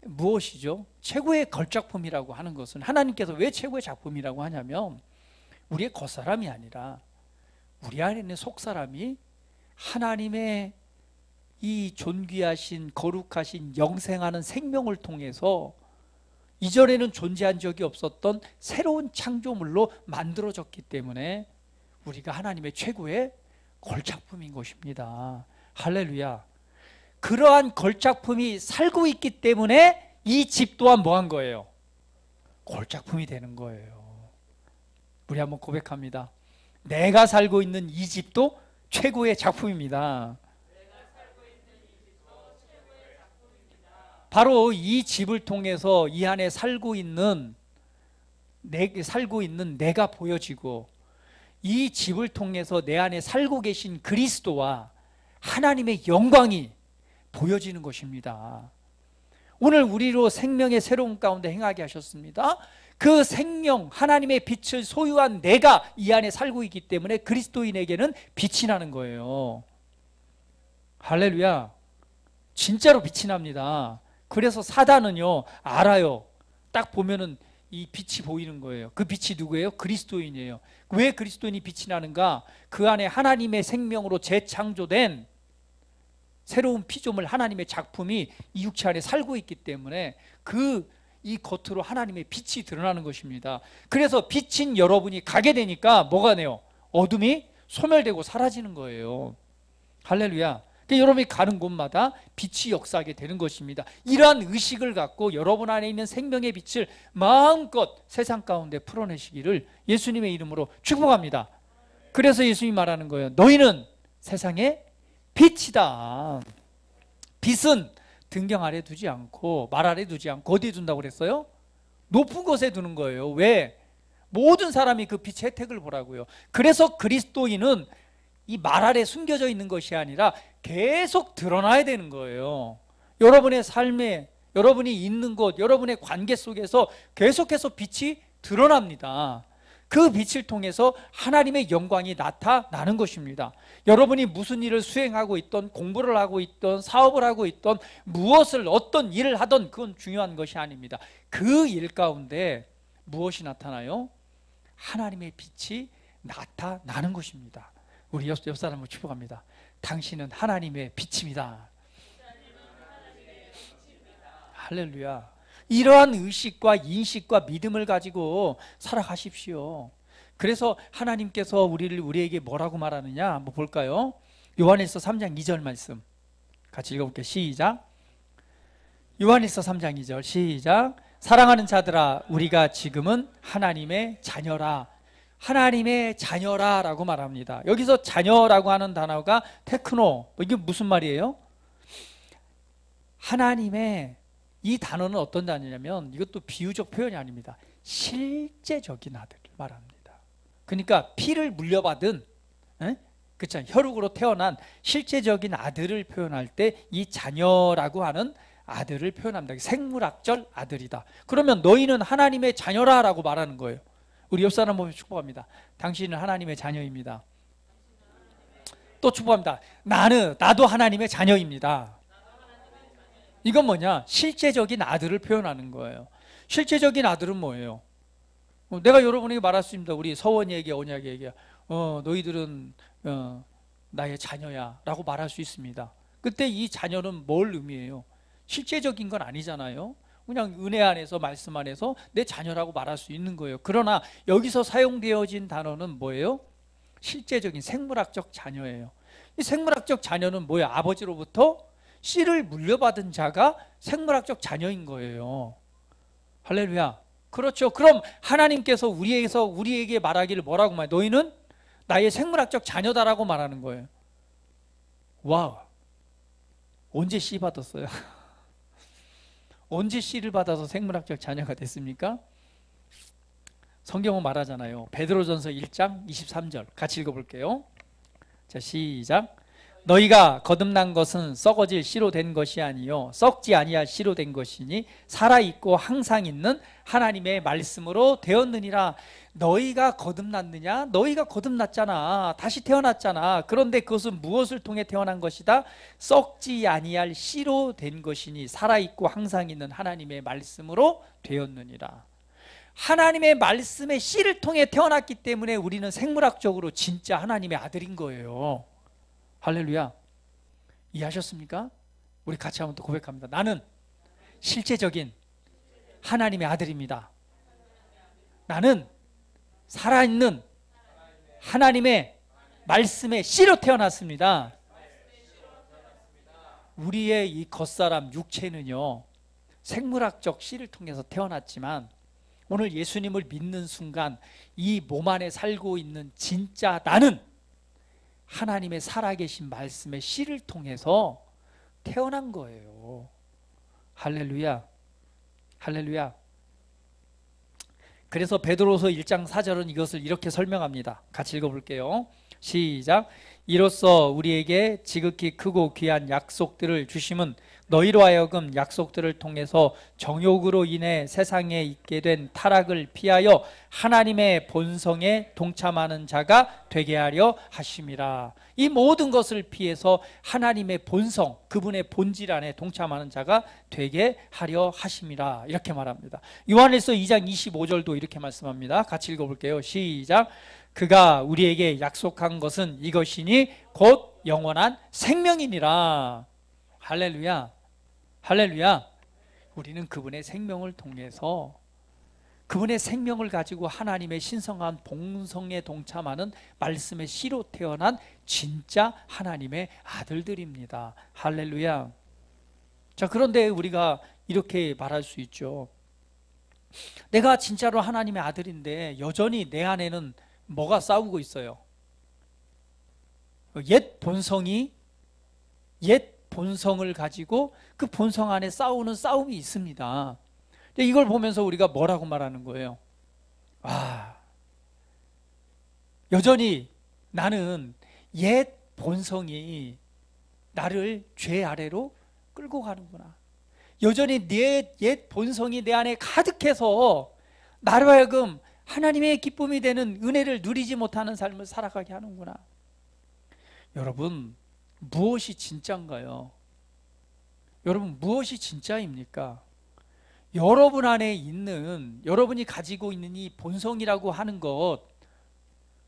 무엇이죠? 최고의 걸작품이라고 하는 것은, 하나님께서 왜 최고의 작품이라고 하냐면 우리의 겉사람이 아니라 우리 안에 있는 속사람이 하나님의 이 존귀하신 거룩하신 영생하는 생명을 통해서 이전에는 존재한 적이 없었던 새로운 창조물로 만들어졌기 때문에 우리가 하나님의 최고의 걸작품인 것입니다. 할렐루야. 그러한 걸작품이 살고 있기 때문에 이 집 또한 뭐한 거예요? 걸작품이 되는 거예요. 우리 한번 고백합니다. 내가 살고 있는 이 집도 최고의 작품입니다. 바로 이 집을 통해서 이 안에 살고 있는 내가 보여지고, 이 집을 통해서 내 안에 살고 계신 그리스도와 하나님의 영광이 보여지는 것입니다. 오늘 우리로 생명의 새로운 가운데 행하게 하셨습니다. 그 생명, 하나님의 빛을 소유한 내가 이 안에 살고 있기 때문에 그리스도인에게는 빛이 나는 거예요. 할렐루야. 진짜로 빛이 납니다. 그래서 사단은요, 알아요. 딱 보면은 이 빛이 보이는 거예요. 그 빛이 누구예요? 그리스도인이에요. 왜 그리스도인이 빛이 나는가? 그 안에 하나님의 생명으로 재창조된 새로운 피조물, 하나님의 작품이 이 육체 안에 살고 있기 때문에 이 겉으로 하나님의 빛이 드러나는 것입니다. 그래서 빛인 여러분이 가게 되니까 뭐가 돼요? 어둠이 소멸되고 사라지는 거예요. 할렐루야. 그러니까 여러분이 가는 곳마다 빛이 역사하게 되는 것입니다. 이러한 의식을 갖고 여러분 안에 있는 생명의 빛을 마음껏 세상 가운데 풀어내시기를 예수님의 이름으로 축복합니다. 그래서 예수님이 말하는 거예요. 너희는 세상의 빛이다. 빛은 등경 아래 두지 않고 말 아래 두지 않고 어디에 둔다고 그랬어요? 높은 곳에 두는 거예요. 왜? 모든 사람이 그 빛의 혜택을 보라고요. 그래서 그리스도인은 이 말 아래 숨겨져 있는 것이 아니라 계속 드러나야 되는 거예요. 여러분의 삶에, 여러분이 있는 곳, 여러분의 관계 속에서 계속해서 빛이 드러납니다. 그 빛을 통해서 하나님의 영광이 나타나는 것입니다. 여러분이 무슨 일을 수행하고 있던, 공부를 하고 있던, 사업을 하고 있던, 무엇을 어떤 일을 하던 그건 중요한 것이 아닙니다. 그 일 가운데 무엇이 나타나요? 하나님의 빛이 나타나는 것입니다. 우리 옆 사람을 축복합니다. 당신은 하나님의 빛입니다. 할렐루야. 이러한 의식과 인식과 믿음을 가지고 살아가십시오. 그래서 하나님께서 우리에게 뭐라고 말하느냐 한번 볼까요? 요한일서 3장 2절 말씀 같이 읽어볼게요. 시작. 요한일서 3장 2절 시작. 사랑하는 자들아, 우리가 지금은 하나님의 자녀라. 하나님의 자녀라 라고 말합니다. 여기서 자녀라고 하는 단어가 테크노, 이게 무슨 말이에요? 하나님의, 이 단어는 어떤 단어냐면 이것도 비유적 표현이 아닙니다. 실제적인 아들을 말합니다. 그러니까 피를 물려받은, 그렇죠, 혈육으로 태어난 실제적인 아들을 표현할 때 이 자녀라고 하는 아들을 표현합니다. 생물학적 아들이다. 그러면 너희는 하나님의 자녀라 라고 말하는 거예요. 우리 옆 사람 보면 축복합니다. 당신은 하나님의 자녀입니다. 또 축복합니다. 나도 하나님의 자녀입니다. 이건 뭐냐? 실제적인 아들을 표현하는 거예요. 실제적인 아들은 뭐예요? 내가 여러분에게 말할 수 있습니다. 우리 서원이에게, 언약에게 너희들은 나의 자녀야 라고 말할 수 있습니다. 그때 이 자녀는 뭘 의미해요? 실제적인 건 아니잖아요. 그냥 은혜 안에서, 말씀 안에서 내 자녀라고 말할 수 있는 거예요. 그러나 여기서 사용되어진 단어는 뭐예요? 실제적인 생물학적 자녀예요. 이 생물학적 자녀는 뭐예요? 아버지로부터 씨를 물려받은 자가 생물학적 자녀인 거예요. 할렐루야. 그렇죠. 그럼 하나님께서 우리에게 말하기를 뭐라고 말해요? 너희는 나의 생물학적 자녀다라고 말하는 거예요. 와우. 언제 씨 받았어요? 언제 씨를 받아서 생물학적 자녀가 됐습니까? 성경은 말하잖아요. 베드로전서 1장 23절 같이 읽어볼게요. 자, 시작. 너희가 거듭난 것은 썩어질 씨로 된 것이 아니요 썩지 아니할 씨로 된 것이니 살아있고 항상 있는 하나님의 말씀으로 되었느니라. 너희가 거듭났느냐? 너희가 거듭났잖아. 다시 태어났잖아. 그런데 그것은 무엇을 통해 태어난 것이다? 썩지 아니할 씨로 된 것이니 살아있고 항상 있는 하나님의 말씀으로 되었느니라. 하나님의 말씀의 씨를 통해 태어났기 때문에 우리는 생물학적으로 진짜 하나님의 아들인 거예요. 할렐루야. 이해하셨습니까? 우리 같이 한번 더 고백합니다. 나는 실제적인 하나님의 아들입니다. 나는 살아있는 하나님의 말씀의 씨로 태어났습니다. 우리의 이 겉사람 육체는요, 생물학적 씨를 통해서 태어났지만 오늘 예수님을 믿는 순간 이 몸 안에 살고 있는 진짜 나는 하나님의 살아계신 말씀의 씨를 통해서 태어난 거예요. 할렐루야. 할렐루야. 그래서 베드로서 1장 4절은 이것을 이렇게 설명합니다. 같이 읽어볼게요. 시작. 이로써 우리에게 지극히 크고 귀한 약속들을 주심은 너희로 하여금 약속들을 통해서 정욕으로 인해 세상에 있게 된 타락을 피하여 하나님의 본성에 동참하는 자가 되게 하려 하심이라. 이 모든 것을 피해서 하나님의 본성, 그분의 본질 안에 동참하는 자가 되게 하려 하심이라. 이렇게 말합니다. 요한일서 2장 25절도 이렇게 말씀합니다. 같이 읽어볼게요. 시작. 그가 우리에게 약속한 것은 이것이니 곧 영원한 생명이니라. 할렐루야. 할렐루야. 우리는 그분의 생명을 통해서 그분의 생명을 가지고 하나님의 신성한 본성에 동참하는 말씀의 씨로 태어난 진짜 하나님의 아들들입니다. 할렐루야. 자, 그런데 우리가 이렇게 말할 수 있죠. 내가 진짜로 하나님의 아들인데 여전히 내 안에는 뭐가 싸우고 있어요? 옛 본성을 가지고 그 본성 안에 싸우는 싸움이 있습니다. 이걸 보면서 우리가 뭐라고 말하는 거예요? 여전히 나는 옛 본성이 나를 죄 아래로 끌고 가는구나. 여전히 내 옛 본성이 내 안에 가득해서 나로 하여금 하나님의 기쁨이 되는 은혜를 누리지 못하는 삶을 살아가게 하는구나. 여러분, 무엇이 진짜인가요? 여러분, 무엇이 진짜입니까? 여러분 안에 있는, 여러분이 가지고 있는 이 본성이라고 하는 것,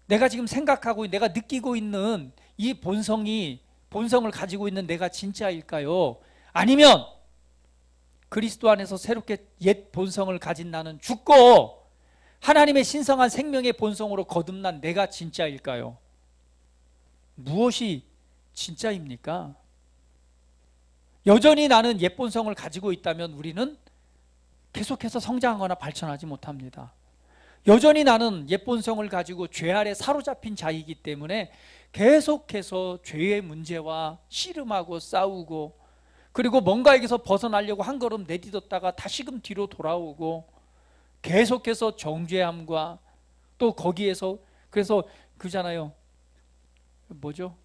내가 지금 생각하고 내가 느끼고 있는 이 본성을 가지고 있는 내가 진짜일까요? 아니면 그리스도 안에서 새롭게 옛 본성을 가진 나는 죽고 하나님의 신성한 생명의 본성으로 거듭난 내가 진짜일까요? 무엇이 진짜입니까? 여전히 나는 옛 본성을 가지고 있다면 우리는 계속해서 성장하거나 발전하지 못합니다. 여전히 나는 옛 본성을 가지고 죄 아래 사로잡힌 자이기 때문에 계속해서 죄의 문제와 씨름하고 싸우고, 그리고 뭔가에게서 벗어나려고 한 걸음 내딛었다가 다시금 뒤로 돌아오고, 계속해서 정죄함과 또 거기에서, 그래서 그잖아요, 뭐죠?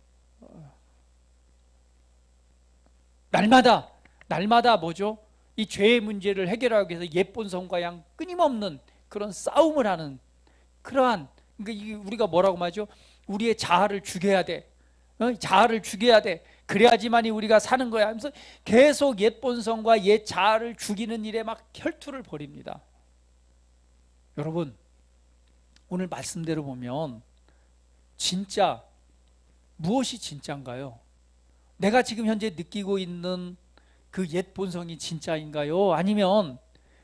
날마다 뭐죠? 이 죄의 문제를 해결하기 위해서 옛 본성과 양 끊임없는 그런 싸움을 하는 그러한, 그러니까 우리가 뭐라고 말하죠? 우리의 자아를 죽여야 돼. 자아를 죽여야 돼. 그래야지만이 우리가 사는 거야 하면서 계속 옛 본성과 옛 자아를 죽이는 일에 막 혈투를 벌입니다. 여러분, 오늘 말씀대로 보면 진짜 무엇이 진짜인가요? 내가 지금 현재 느끼고 있는 그 옛 본성이 진짜인가요? 아니면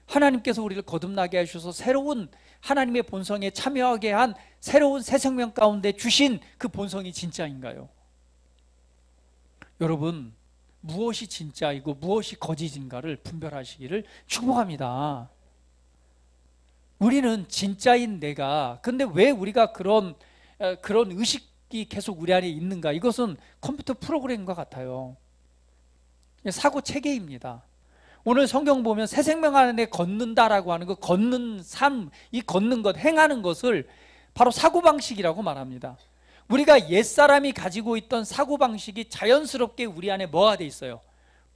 하나님께서 우리를 거듭나게 하셔서 새로운 하나님의 본성에 참여하게 한 새로운 새 생명 가운데 주신 그 본성이 진짜인가요? 여러분, 무엇이 진짜이고 무엇이 거짓인가를 분별하시기를 축복합니다. 우리는 진짜인 내가, 근데 왜 우리가 그런 의식이 계속 우리 안에 있는가? 이것은 컴퓨터 프로그램과 같아요. 사고 체계입니다. 오늘 성경 보면 새 생명 안에 걷는다라고 하는 것, 걷는 삶, 이 걷는 것, 행하는 것을 바로 사고방식이라고 말합니다. 우리가 옛사람이 가지고 있던 사고방식이 자연스럽게 우리 안에 뭐가 돼 있어요?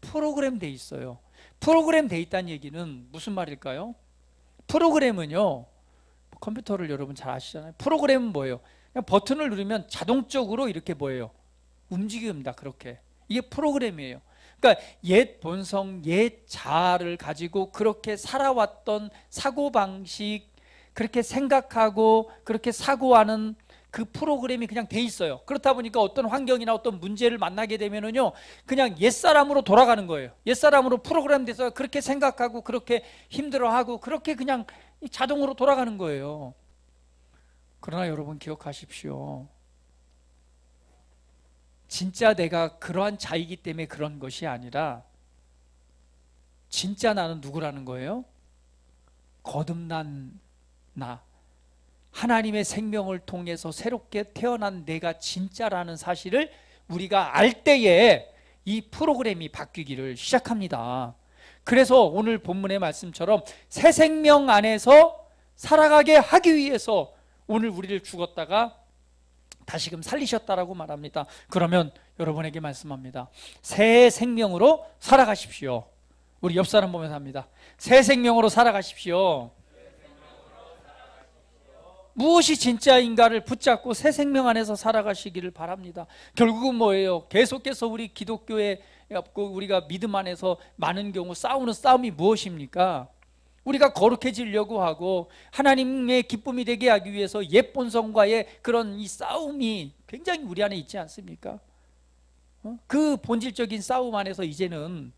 프로그램 돼 있어요. 프로그램 돼 있다는 얘기는 무슨 말일까요? 프로그램은요, 컴퓨터를 여러분 잘 아시잖아요. 프로그램은 뭐예요? 그냥 버튼을 누르면 자동적으로 이렇게 뭐예요? 움직입니다. 그렇게. 이게 프로그램이에요. 그러니까 옛 본성, 옛 자아를 가지고 그렇게 살아왔던 사고방식, 그렇게 생각하고 그렇게 사고하는 그 프로그램이 그냥 돼 있어요. 그렇다 보니까 어떤 환경이나 어떤 문제를 만나게 되면은요, 그냥 옛사람으로 돌아가는 거예요. 옛사람으로 프로그램 돼서 그렇게 생각하고 그렇게 힘들어하고 그렇게 그냥 자동으로 돌아가는 거예요. 그러나 여러분 기억하십시오. 진짜 내가 그러한 자이기 때문에 그런 것이 아니라 진짜 나는 누구라는 거예요? 거듭난 나, 하나님의 생명을 통해서 새롭게 태어난 내가 진짜라는 사실을 우리가 알 때에 이 프로그램이 바뀌기를 시작합니다. 그래서 오늘 본문의 말씀처럼 새 생명 안에서 살아가게 하기 위해서 오늘 우리를 죽었다가 다시금 살리셨다라고 말합니다. 그러면 여러분에게 말씀합니다. 새 생명으로 살아가십시오. 우리 옆 사람 보면서 합니다. 새 생명으로 살아가십시오. 무엇이 진짜인가를 붙잡고 새 생명 안에서 살아가시기를 바랍니다. 결국은 뭐예요? 계속해서 우리 기독교에 우리가 믿음 안에서 많은 경우 싸우는 싸움이 무엇입니까? 우리가 거룩해지려고 하고 하나님의 기쁨이 되게 하기 위해서 옛 본성과의 그런 이 싸움이 굉장히 우리 안에 있지 않습니까? 그 본질적인 싸움 안에서 이제는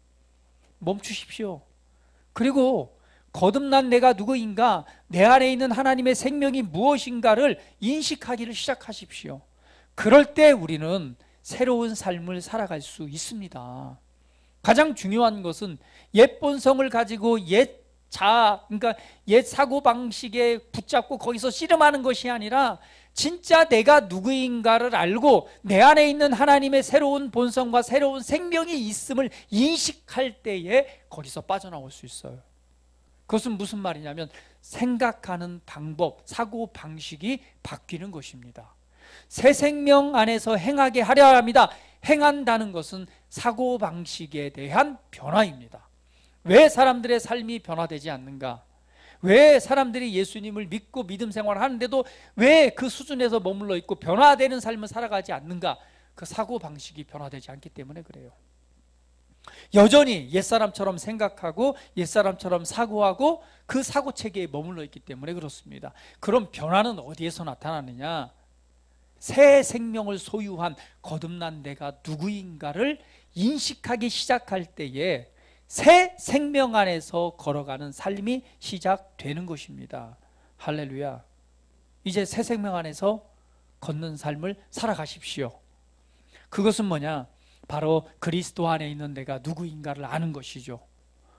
멈추십시오. 그리고 거듭난 내가 누구인가, 내 안에 있는 하나님의 생명이 무엇인가를 인식하기를 시작하십시오. 그럴 때 우리는 새로운 삶을 살아갈 수 있습니다. 가장 중요한 것은 옛 본성을 가지고 옛 자아, 그러니까 옛 사고방식에 붙잡고 거기서 씨름하는 것이 아니라 진짜 내가 누구인가를 알고 내 안에 있는 하나님의 새로운 본성과 새로운 생명이 있음을 인식할 때에 거기서 빠져나올 수 있어요. 그것은 무슨 말이냐면 생각하는 방법, 사고방식이 바뀌는 것입니다. 새 생명 안에서 행하게 하려 합니다. 행한다는 것은 사고방식에 대한 변화입니다. 왜 사람들의 삶이 변화되지 않는가? 왜 사람들이 예수님을 믿고 믿음 생활을 하는데도 왜 그 수준에서 머물러 있고 변화되는 삶을 살아가지 않는가? 그 사고방식이 변화되지 않기 때문에 그래요. 여전히 옛사람처럼 생각하고 옛사람처럼 사고하고 그 사고체계에 머물러 있기 때문에 그렇습니다. 그럼 변화는 어디에서 나타나느냐? 새 생명을 소유한 거듭난 내가 누구인가를 인식하기 시작할 때에 새 생명 안에서 걸어가는 삶이 시작되는 것입니다. 할렐루야. 이제 새 생명 안에서 걷는 삶을 살아가십시오. 그것은 뭐냐? 바로 그리스도 안에 있는 내가 누구인가를 아는 것이죠.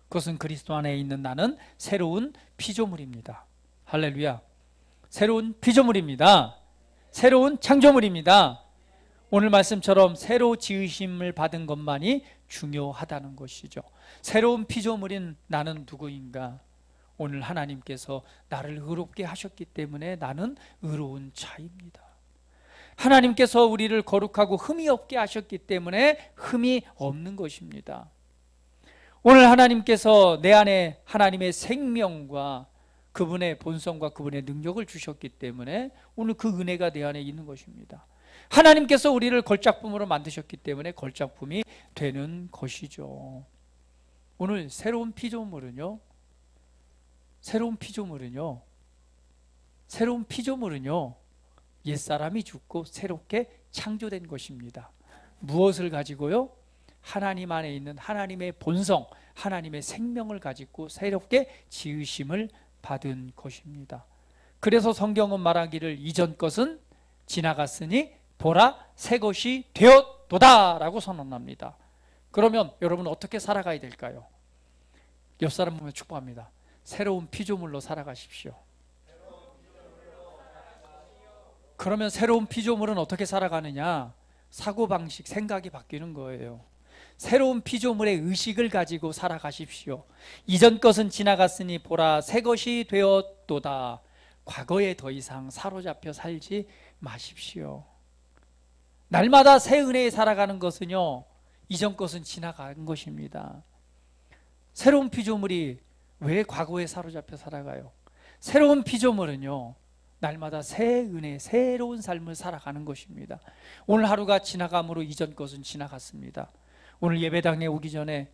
그것은 그리스도 안에 있는 나는 새로운 피조물입니다. 할렐루야. 새로운 피조물입니다. 새로운 창조물입니다. 오늘 말씀처럼 새로 지으심을 받은 것만이 중요하다는 것이죠. 새로운 피조물인 나는 누구인가? 오늘 하나님께서 나를 의롭게 하셨기 때문에 나는 의로운 자입니다. 하나님께서 우리를 거룩하고 흠이 없게 하셨기 때문에 흠이 없는 것입니다. 오늘 하나님께서 내 안에 하나님의 생명과 그분의 본성과 그분의 능력을 주셨기 때문에 오늘 그 은혜가 내 안에 있는 것입니다. 하나님께서 우리를 걸작품으로 만드셨기 때문에 걸작품이 되는 것이죠. 오늘 새로운 피조물은요, 옛사람이 죽고 새롭게 창조된 것입니다. 무엇을 가지고요? 하나님 안에 있는 하나님의 본성, 하나님의 생명을 가지고 새롭게 지으심을 받은 것입니다. 그래서 성경은 말하기를 이전 것은 지나갔으니 보라 새 것이 되었도다 라고 선언합니다. 그러면 여러분 어떻게 살아가야 될까요? 옆 사람 보면 축복합니다. 새로운 피조물로 살아가십시오. 그러면 새로운 피조물은 어떻게 살아가느냐? 사고방식, 생각이 바뀌는 거예요. 새로운 피조물의 의식을 가지고 살아가십시오. 이전 것은 지나갔으니 보라 새 것이 되었도다. 과거에 더 이상 사로잡혀 살지 마십시오. 날마다 새 은혜에 살아가는 것은요, 이전 것은 지나간 것입니다. 새로운 피조물이 왜 과거에 사로잡혀 살아가요? 새로운 피조물은요, 날마다 새 은혜, 새로운 삶을 살아가는 것입니다. 오늘 하루가 지나감으로 이전 것은 지나갔습니다. 오늘 예배당에 오기 전에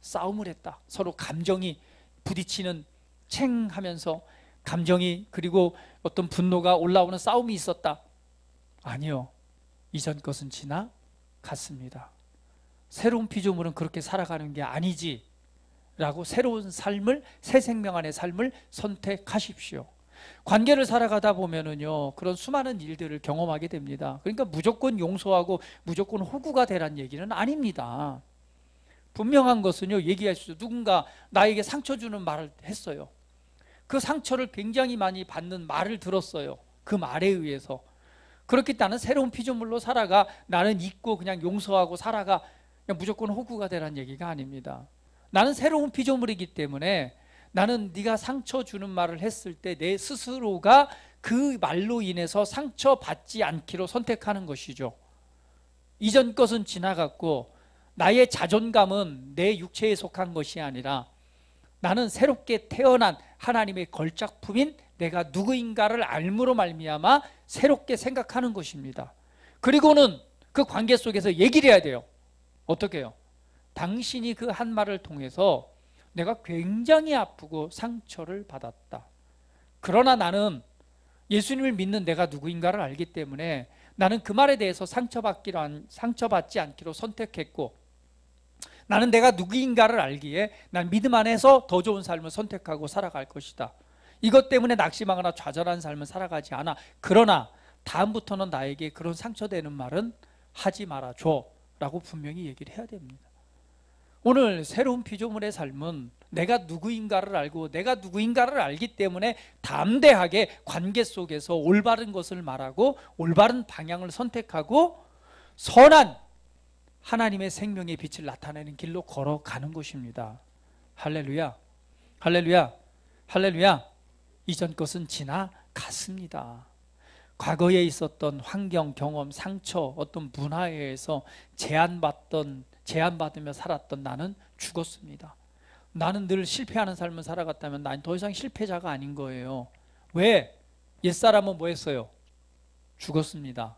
싸움을 했다. 서로 감정이 부딪히는 챙하면서 감정이, 그리고 어떤 분노가 올라오는 싸움이 있었다. 아니요, 이전 것은 지나갔습니다. 새로운 피조물은 그렇게 살아가는 게 아니지 라고 새로운 삶을, 새 생명 안의 삶을 선택하십시오. 관계를 살아가다 보면은요, 그런 수많은 일들을 경험하게 됩니다. 그러니까 무조건 용서하고 무조건 호구가 되란 얘기는 아닙니다. 분명한 것은요, 얘기할 수, 누군가 나에게 상처 주는 말을 했어요. 그 상처를 굉장히 많이 받는 말을 들었어요. 그 말에 의해서. 그렇기 때문에 새로운 피조물로 살아가, 나는 잊고 그냥 용서하고 살아가, 그냥 무조건 호구가 되란 얘기가 아닙니다. 나는 새로운 피조물이기 때문에 나는 네가 상처 주는 말을 했을 때 내 스스로가 그 말로 인해서 상처받지 않기로 선택하는 것이죠. 이전 것은 지나갔고 나의 자존감은 내 육체에 속한 것이 아니라 나는 새롭게 태어난 하나님의 걸작품인 내가 누구인가를 알므로 말미암아 새롭게 생각하는 것입니다. 그리고는 그 관계 속에서 얘기를 해야 돼요. 어떻게 해요? 당신이 그 한 말을 통해서 내가 굉장히 아프고 상처를 받았다. 그러나 나는 예수님을 믿는 내가 누구인가를 알기 때문에 나는 그 말에 대해서 상처받지 않기로 선택했고, 나는 내가 누구인가를 알기에 난 믿음 안에서 더 좋은 삶을 선택하고 살아갈 것이다. 이것 때문에 낙심하거나 좌절한 삶을 살아가지 않아. 그러나 다음부터는 나에게 그런 상처되는 말은 하지 말아줘 라고 분명히 얘기를 해야 됩니다. 오늘 새로운 피조물의 삶은 내가 누구인가를 알고 내가 누구인가를 알기 때문에 담대하게 관계 속에서 올바른 것을 말하고 올바른 방향을 선택하고 선한 하나님의 생명의 빛을 나타내는 길로 걸어가는 것입니다. 할렐루야, 할렐루야, 할렐루야. 이전 것은 지나갔습니다. 과거에 있었던 환경, 경험, 상처, 어떤 문화에 의해서 제한받으며 살았던 나는 죽었습니다. 나는 늘 실패하는 삶을 살아갔다면 나는 더 이상 실패자가 아닌 거예요. 왜? 옛사람은 뭐 했어요? 죽었습니다.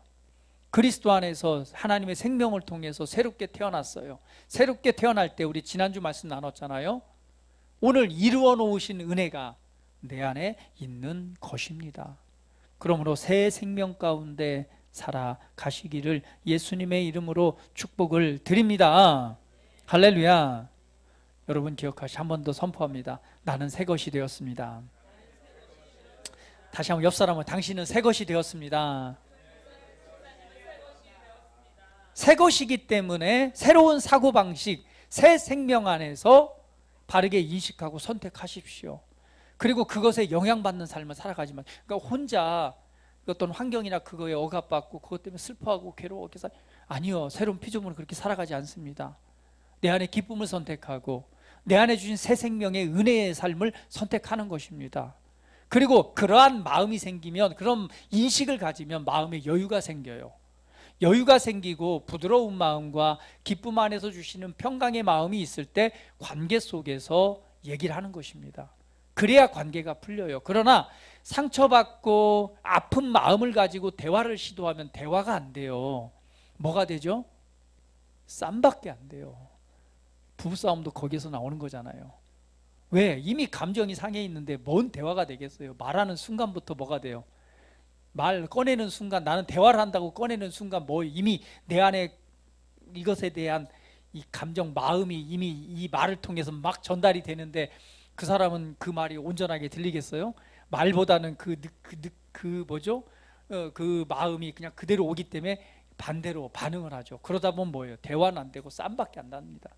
그리스도 안에서 하나님의 생명을 통해서 새롭게 태어났어요. 새롭게 태어날 때 우리 지난주 말씀 나눴잖아요. 오늘 이루어 놓으신 은혜가 내 안에 있는 것입니다. 그러므로 새 생명 가운데 살아가시기를 예수님의 이름으로 축복을 드립니다. 할렐루야. 여러분 기억하시, 한 번 더 선포합니다. 나는 새 것이 되었습니다. 다시 한번 옆 사람은 당신은 새 것이 되었습니다. 새 것이기 때문에 새로운 사고방식, 새 생명 안에서 바르게 인식하고 선택하십시오. 그리고 그것에 영향받는 삶을 살아가지만, 그러니까 혼자 어떤 환경이나 그거에 억압받고 그것 때문에 슬퍼하고 괴로워하고, 아니요, 새로운 피조물은 그렇게 살아가지 않습니다. 내 안에 기쁨을 선택하고 내 안에 주신 새 생명의 은혜의 삶을 선택하는 것입니다. 그리고 그러한 마음이 생기면, 그런 인식을 가지면 마음에 여유가 생겨요. 여유가 생기고 부드러운 마음과 기쁨 안에서 주시는 평강의 마음이 있을 때 관계 속에서 얘기를 하는 것입니다. 그래야 관계가 풀려요. 그러나 상처받고 아픈 마음을 가지고 대화를 시도하면 대화가 안 돼요. 뭐가 되죠? 쌈밖에 안 돼요. 부부싸움도 거기서 나오는 거잖아요. 왜? 이미 감정이 상해 있는데 뭔 대화가 되겠어요? 말하는 순간부터 뭐가 돼요? 말 꺼내는 순간, 나는 대화를 한다고 꺼내는 순간 뭐 이미 내 안에 이것에 대한 이 감정, 마음이 이미 이 말을 통해서 막 전달이 되는데 그 사람은 그 말이 온전하게 들리겠어요? 말보다는 그 마음이 그냥 그대로 오기 때문에 반대로 반응을 하죠. 그러다 보면 뭐예요? 대화는 안 되고 쌈밖에 안 납니다.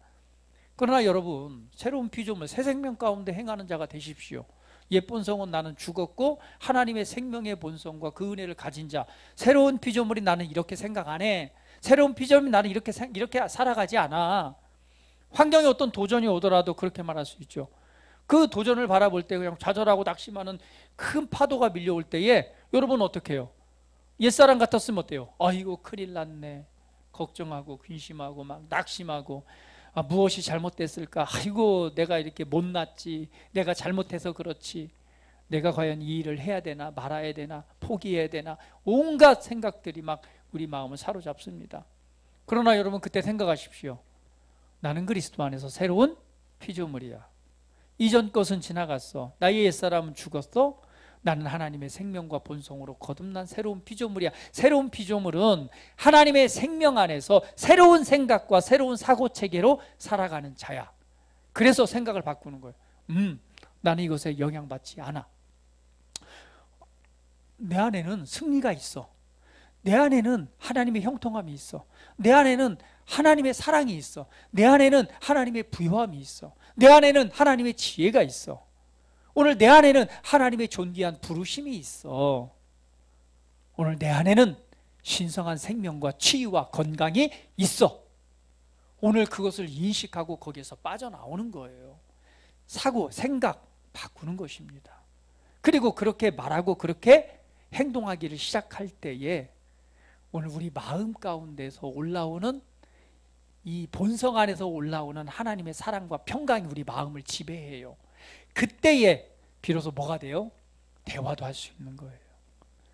그러나 여러분, 새로운 피조물, 새 생명 가운데 행하는 자가 되십시오. 옛 본성은 나는 죽었고 하나님의 생명의 본성과 그 은혜를 가진 자, 새로운 피조물이 나는 이렇게 생각 안 해. 새로운 피조물이 나는 이렇게 살아가지 않아. 환경에 어떤 도전이 오더라도 그렇게 말할 수 있죠. 그 도전을 바라볼 때 그냥 좌절하고 낙심하는 큰 파도가 밀려올 때에 여러분 어떻게 해요? 옛사람 같았으면 어때요? 아이고 큰일 났네. 걱정하고 근심하고 막 낙심하고, 무엇이 잘못됐을까? 아이고 내가 이렇게 못났지, 내가 잘못해서 그렇지. 내가 과연 이 일을 해야 되나 말아야 되나 포기해야 되나 온갖 생각들이 막 우리 마음을 사로잡습니다. 그러나 여러분 그때 생각하십시오. 나는 그리스도 안에서 새로운 피조물이야. 이전 것은 지나갔어. 나의 옛사람은 죽었어. 나는 하나님의 생명과 본성으로 거듭난 새로운 피조물이야. 새로운 피조물은 하나님의 생명 안에서 새로운 생각과 새로운 사고체계로 살아가는 자야. 그래서 생각을 바꾸는 거예요. 나는 이것에 영향받지 않아. 내 안에는 승리가 있어. 내 안에는 하나님의 형통함이 있어. 내 안에는 하나님의 사랑이 있어. 내 안에는 하나님의 부요함이 있어. 내 안에는 하나님의 지혜가 있어. 오늘 내 안에는 하나님의 존귀한 부르심이 있어. 오늘 내 안에는 신성한 생명과 치유와 건강이 있어. 오늘 그것을 인식하고 거기에서 빠져나오는 거예요. 사고, 생각 바꾸는 것입니다. 그리고 그렇게 말하고 그렇게 행동하기를 시작할 때에 오늘 우리 마음 가운데서 올라오는 이 본성 안에서 올라오는 하나님의 사랑과 평강이 우리 마음을 지배해요. 그때에 비로소 뭐가 돼요? 대화도 할 수 있는 거예요.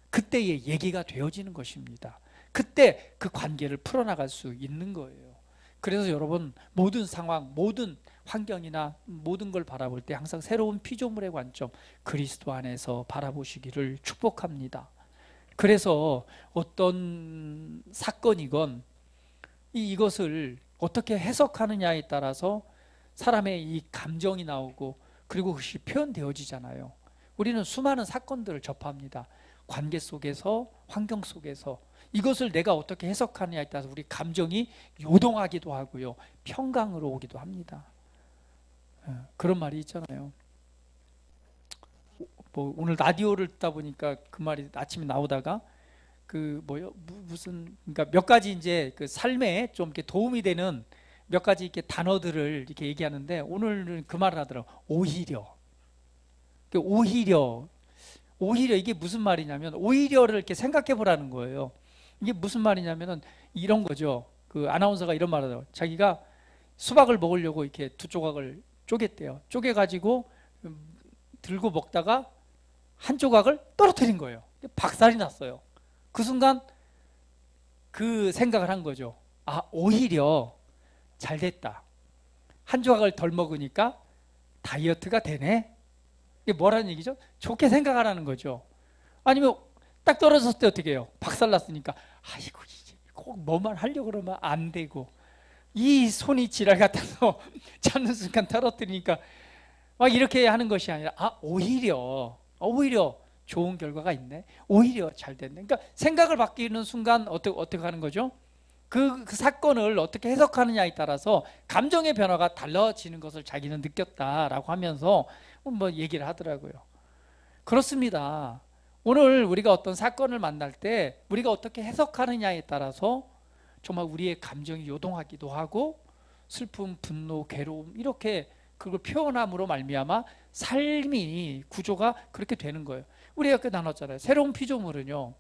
그때에 얘기가 되어지는 것입니다. 그때 그 관계를 풀어나갈 수 있는 거예요. 그래서 여러분 모든 상황, 모든 환경이나 모든 걸 바라볼 때 항상 새로운 피조물의 관점, 그리스도 안에서 바라보시기를 축복합니다. 그래서 어떤 사건이건 이것을 어떻게 해석하느냐에 따라서 사람의 이 감정이 나오고 그리고 그것이 표현되어지잖아요. 우리는 수많은 사건들을 접합니다. 관계 속에서, 환경 속에서 이것을 내가 어떻게 해석하느냐에 따라서 우리 감정이 요동하기도 하고요, 평강으로 오기도 합니다. 그런 말이 있잖아요. 뭐 오늘 라디오를 듣다 보니까 그 말이 아침에 나오다가 그러니까 몇 가지 이제 그 삶에 좀 이렇게 도움이 되는 몇 가지 이렇게 단어들을 이렇게 얘기하는데 오늘은 그 말을 하더라고. 오히려 이게 무슨 말이냐면 오히려를 이렇게 생각해 보라는 거예요. 이게 무슨 말이냐면은 이런 거죠. 그 아나운서가 이런 말을 하더라고요. 자기가 수박을 먹으려고 이렇게 두 조각을 쪼갰대요. 쪼개가지고 들고 먹다가 한 조각을 떨어뜨린 거예요. 박살이 났어요. 그 순간 그 생각을 한 거죠. 아, 오히려 잘 됐다. 한 조각을 덜 먹으니까 다이어트가 되네. 이게 뭐라는 얘기죠? 좋게 생각하라는 거죠. 아니면 딱 떨어졌을 때 어떻게 해요? 박살났으니까 아이고 이제 꼭 뭐만 하려고 그러면 안 되고 이 손이 지랄 같아서 잡는 순간 떨어뜨리니까 막 이렇게 하는 것이 아니라 오히려 좋은 결과가 있네. 오히려 잘 됐네. 그러니까 생각을 바뀌는 순간 어떻게 하는 거죠? 그 사건을 어떻게 해석하느냐에 따라서 감정의 변화가 달라지는 것을 자기는 느꼈다라고 하면서 뭐 얘기를 하더라고요. 그렇습니다. 오늘 우리가 어떤 사건을 만날 때 우리가 어떻게 해석하느냐에 따라서 정말 우리의 감정이 요동하기도 하고 슬픔, 분노, 괴로움 이렇게 그걸 표현함으로 말미암아 삶이 구조가 그렇게 되는 거예요. 우리가 그 나눴잖아요. 새로운 피조물은요,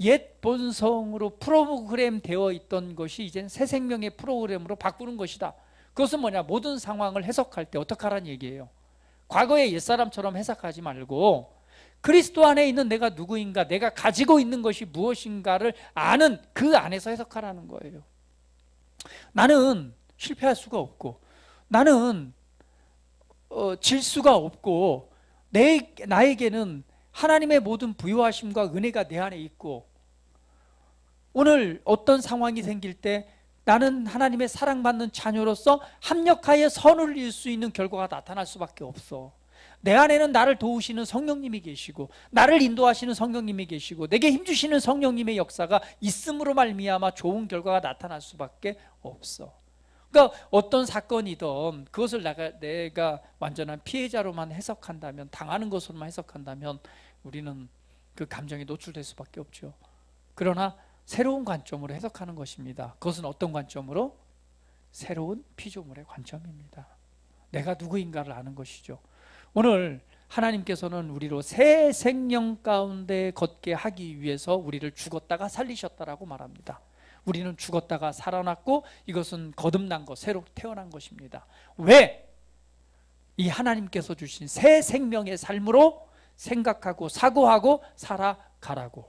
옛 본성으로 프로그램 되어 있던 것이 이젠 새 생명의 프로그램으로 바꾸는 것이다. 그것은 뭐냐? 모든 상황을 해석할 때 어떻게 하라는 얘기예요. 과거의 옛사람처럼 해석하지 말고 그리스도 안에 있는 내가 누구인가, 내가 가지고 있는 것이 무엇인가를 아는 그 안에서 해석하라는 거예요. 나는 실패할 수가 없고 나는 질 수가 없고 나에게는 하나님의 모든 부요하심과 은혜가 내 안에 있고 오늘 어떤 상황이 생길 때 나는 하나님의 사랑받는 자녀로서 합력하여 선을 이룰 수 있는 결과가 나타날 수밖에 없어. 내 안에는 나를 도우시는 성령님이 계시고 나를 인도하시는 성령님이 계시고 내게 힘주시는 성령님의 역사가 있음으로 말미암아 좋은 결과가 나타날 수밖에 없어. 그러니까 어떤 사건이든 그것을 내가 완전한 피해자로만 해석한다면, 당하는 것으로만 해석한다면 우리는 그 감정에 노출될 수밖에 없죠. 그러나 새로운 관점으로 해석하는 것입니다. 그것은 어떤 관점으로? 새로운 피조물의 관점입니다. 내가 누구인가를 아는 것이죠. 오늘 하나님께서는 우리로 새 생명 가운데 걷게 하기 위해서 우리를 죽었다가 살리셨다라고 말합니다. 우리는 죽었다가 살아났고 이것은 거듭난 것, 새로 태어난 것입니다. 왜? 이 하나님께서 주신 새 생명의 삶으로 생각하고 사고하고 살아가라고.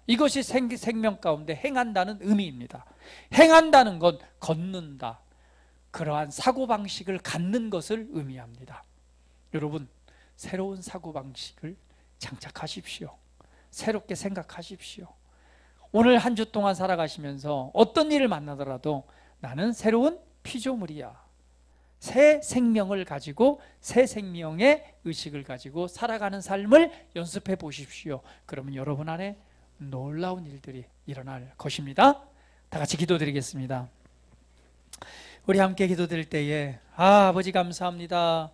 이것이 생명 가운데 행한다는 의미입니다. 행한다는 건 걷는다, 그러한 사고방식을 갖는 것을 의미합니다. 여러분, 새로운 사고방식을 장착하십시오. 새롭게 생각하십시오. 오늘 한 주 동안 살아가시면서 어떤 일을 만나더라도 나는 새로운 피조물이야, 새 생명을 가지고 새 생명의 의식을 가지고 살아가는 삶을 연습해 보십시오. 그러면 여러분 안에 놀라운 일들이 일어날 것입니다. 다 같이 기도드리겠습니다. 우리 함께 기도드릴 때에 아버지 감사합니다.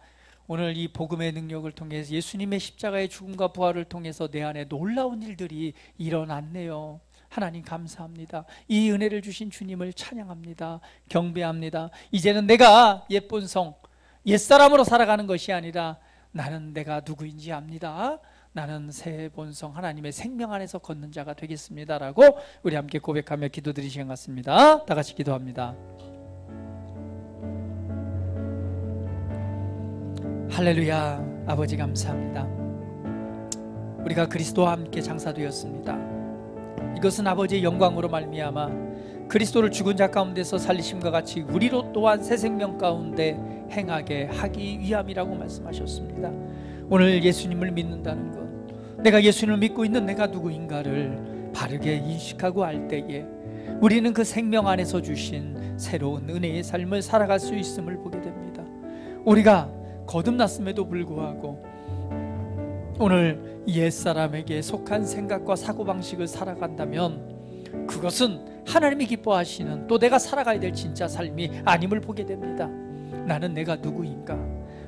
오늘 이 복음의 능력을 통해서 예수님의 십자가의 죽음과 부활을 통해서 내 안에 놀라운 일들이 일어났네요. 하나님 감사합니다. 이 은혜를 주신 주님을 찬양합니다. 경배합니다. 이제는 내가 옛본성, 옛사람으로 살아가는 것이 아니라 나는 내가 누구인지 압니다. 나는 새 본성 하나님의 생명 안에서 걷는 자가 되겠습니다라고 우리 함께 고백하며 기도드리는 시간 같습니다. 다 같이 기도합니다. 할렐루야. 아버지 감사합니다. 우리가 그리스도와 함께 장사되었습니다. 이것은 아버지의 영광으로 말미암아 그리스도를 죽은 자 가운데서 살리심과 같이 우리로 또한 새 생명 가운데 행하게 하기 위함이라고 말씀하셨습니다. 오늘 예수님을 믿는다는 것, 내가 예수님을 믿고 있는 내가 누구인가를 바르게 인식하고 알 때에 우리는 그 생명 안에서 주신 새로운 은혜의 삶을 살아갈 수 있음을 보게 됩니다. 우리가 거듭났음에도 불구하고 오늘 옛사람에게 속한 생각과 사고방식을 살아간다면 그것은 하나님이 기뻐하시는, 또 내가 살아가야 될 진짜 삶이 아님을 보게 됩니다. 나는 내가 누구인가?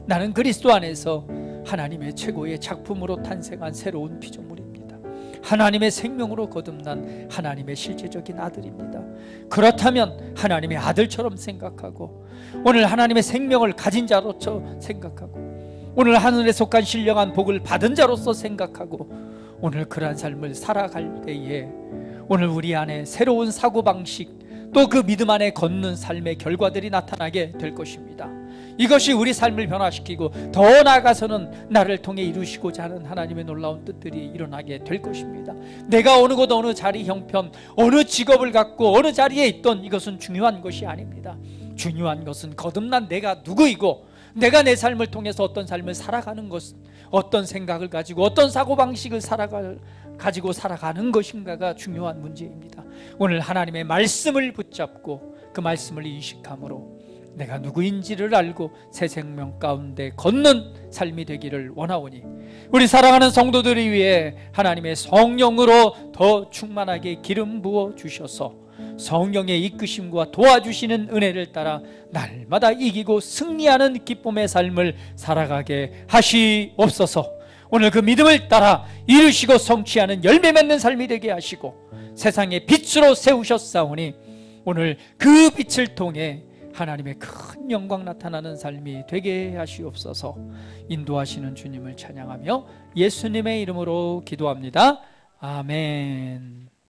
나는 그리스도 안에서 하나님의 최고의 작품으로 탄생한 새로운 피조물입니다. 하나님의 생명으로 거듭난 하나님의 실제적인 아들입니다. 그렇다면 하나님의 아들처럼 생각하고 오늘 하나님의 생명을 가진 자로서 생각하고 오늘 하늘에 속한 신령한 복을 받은 자로서 생각하고 오늘 그러한 삶을 살아갈 때에 오늘 우리 안에 새로운 사고방식, 또 그 믿음 안에 걷는 삶의 결과들이 나타나게 될 것입니다. 이것이 우리 삶을 변화시키고 더 나아가서는 나를 통해 이루시고자 하는 하나님의 놀라운 뜻들이 일어나게 될 것입니다. 내가 어느 곳 어느 자리 형편 어느 직업을 갖고 어느 자리에 있던 이것은 중요한 것이 아닙니다. 중요한 것은 거듭난 내가 누구이고 내가 내 삶을 통해서 어떤 삶을 살아가는 것은 어떤 생각을 가지고 어떤 사고방식을 가지고 살아가는 것인가가 중요한 문제입니다. 오늘 하나님의 말씀을 붙잡고 그 말씀을 인식함으로 내가 누구인지를 알고 새 생명 가운데 걷는 삶이 되기를 원하오니 우리 사랑하는 성도들을 위해 하나님의 성령으로 더 충만하게 기름 부어 주셔서 성령의 이끄심과 도와주시는 은혜를 따라 날마다 이기고 승리하는 기쁨의 삶을 살아가게 하시옵소서. 오늘 그 믿음을 따라 이루시고 성취하는 열매 맺는 삶이 되게 하시고 세상의 빛으로 세우셨사오니 오늘 그 빛을 통해 하나님의 큰 영광 나타나는 삶이 되게 하시옵소서. 인도하시는 주님을 찬양하며 예수님의 이름으로 기도합니다. 아멘.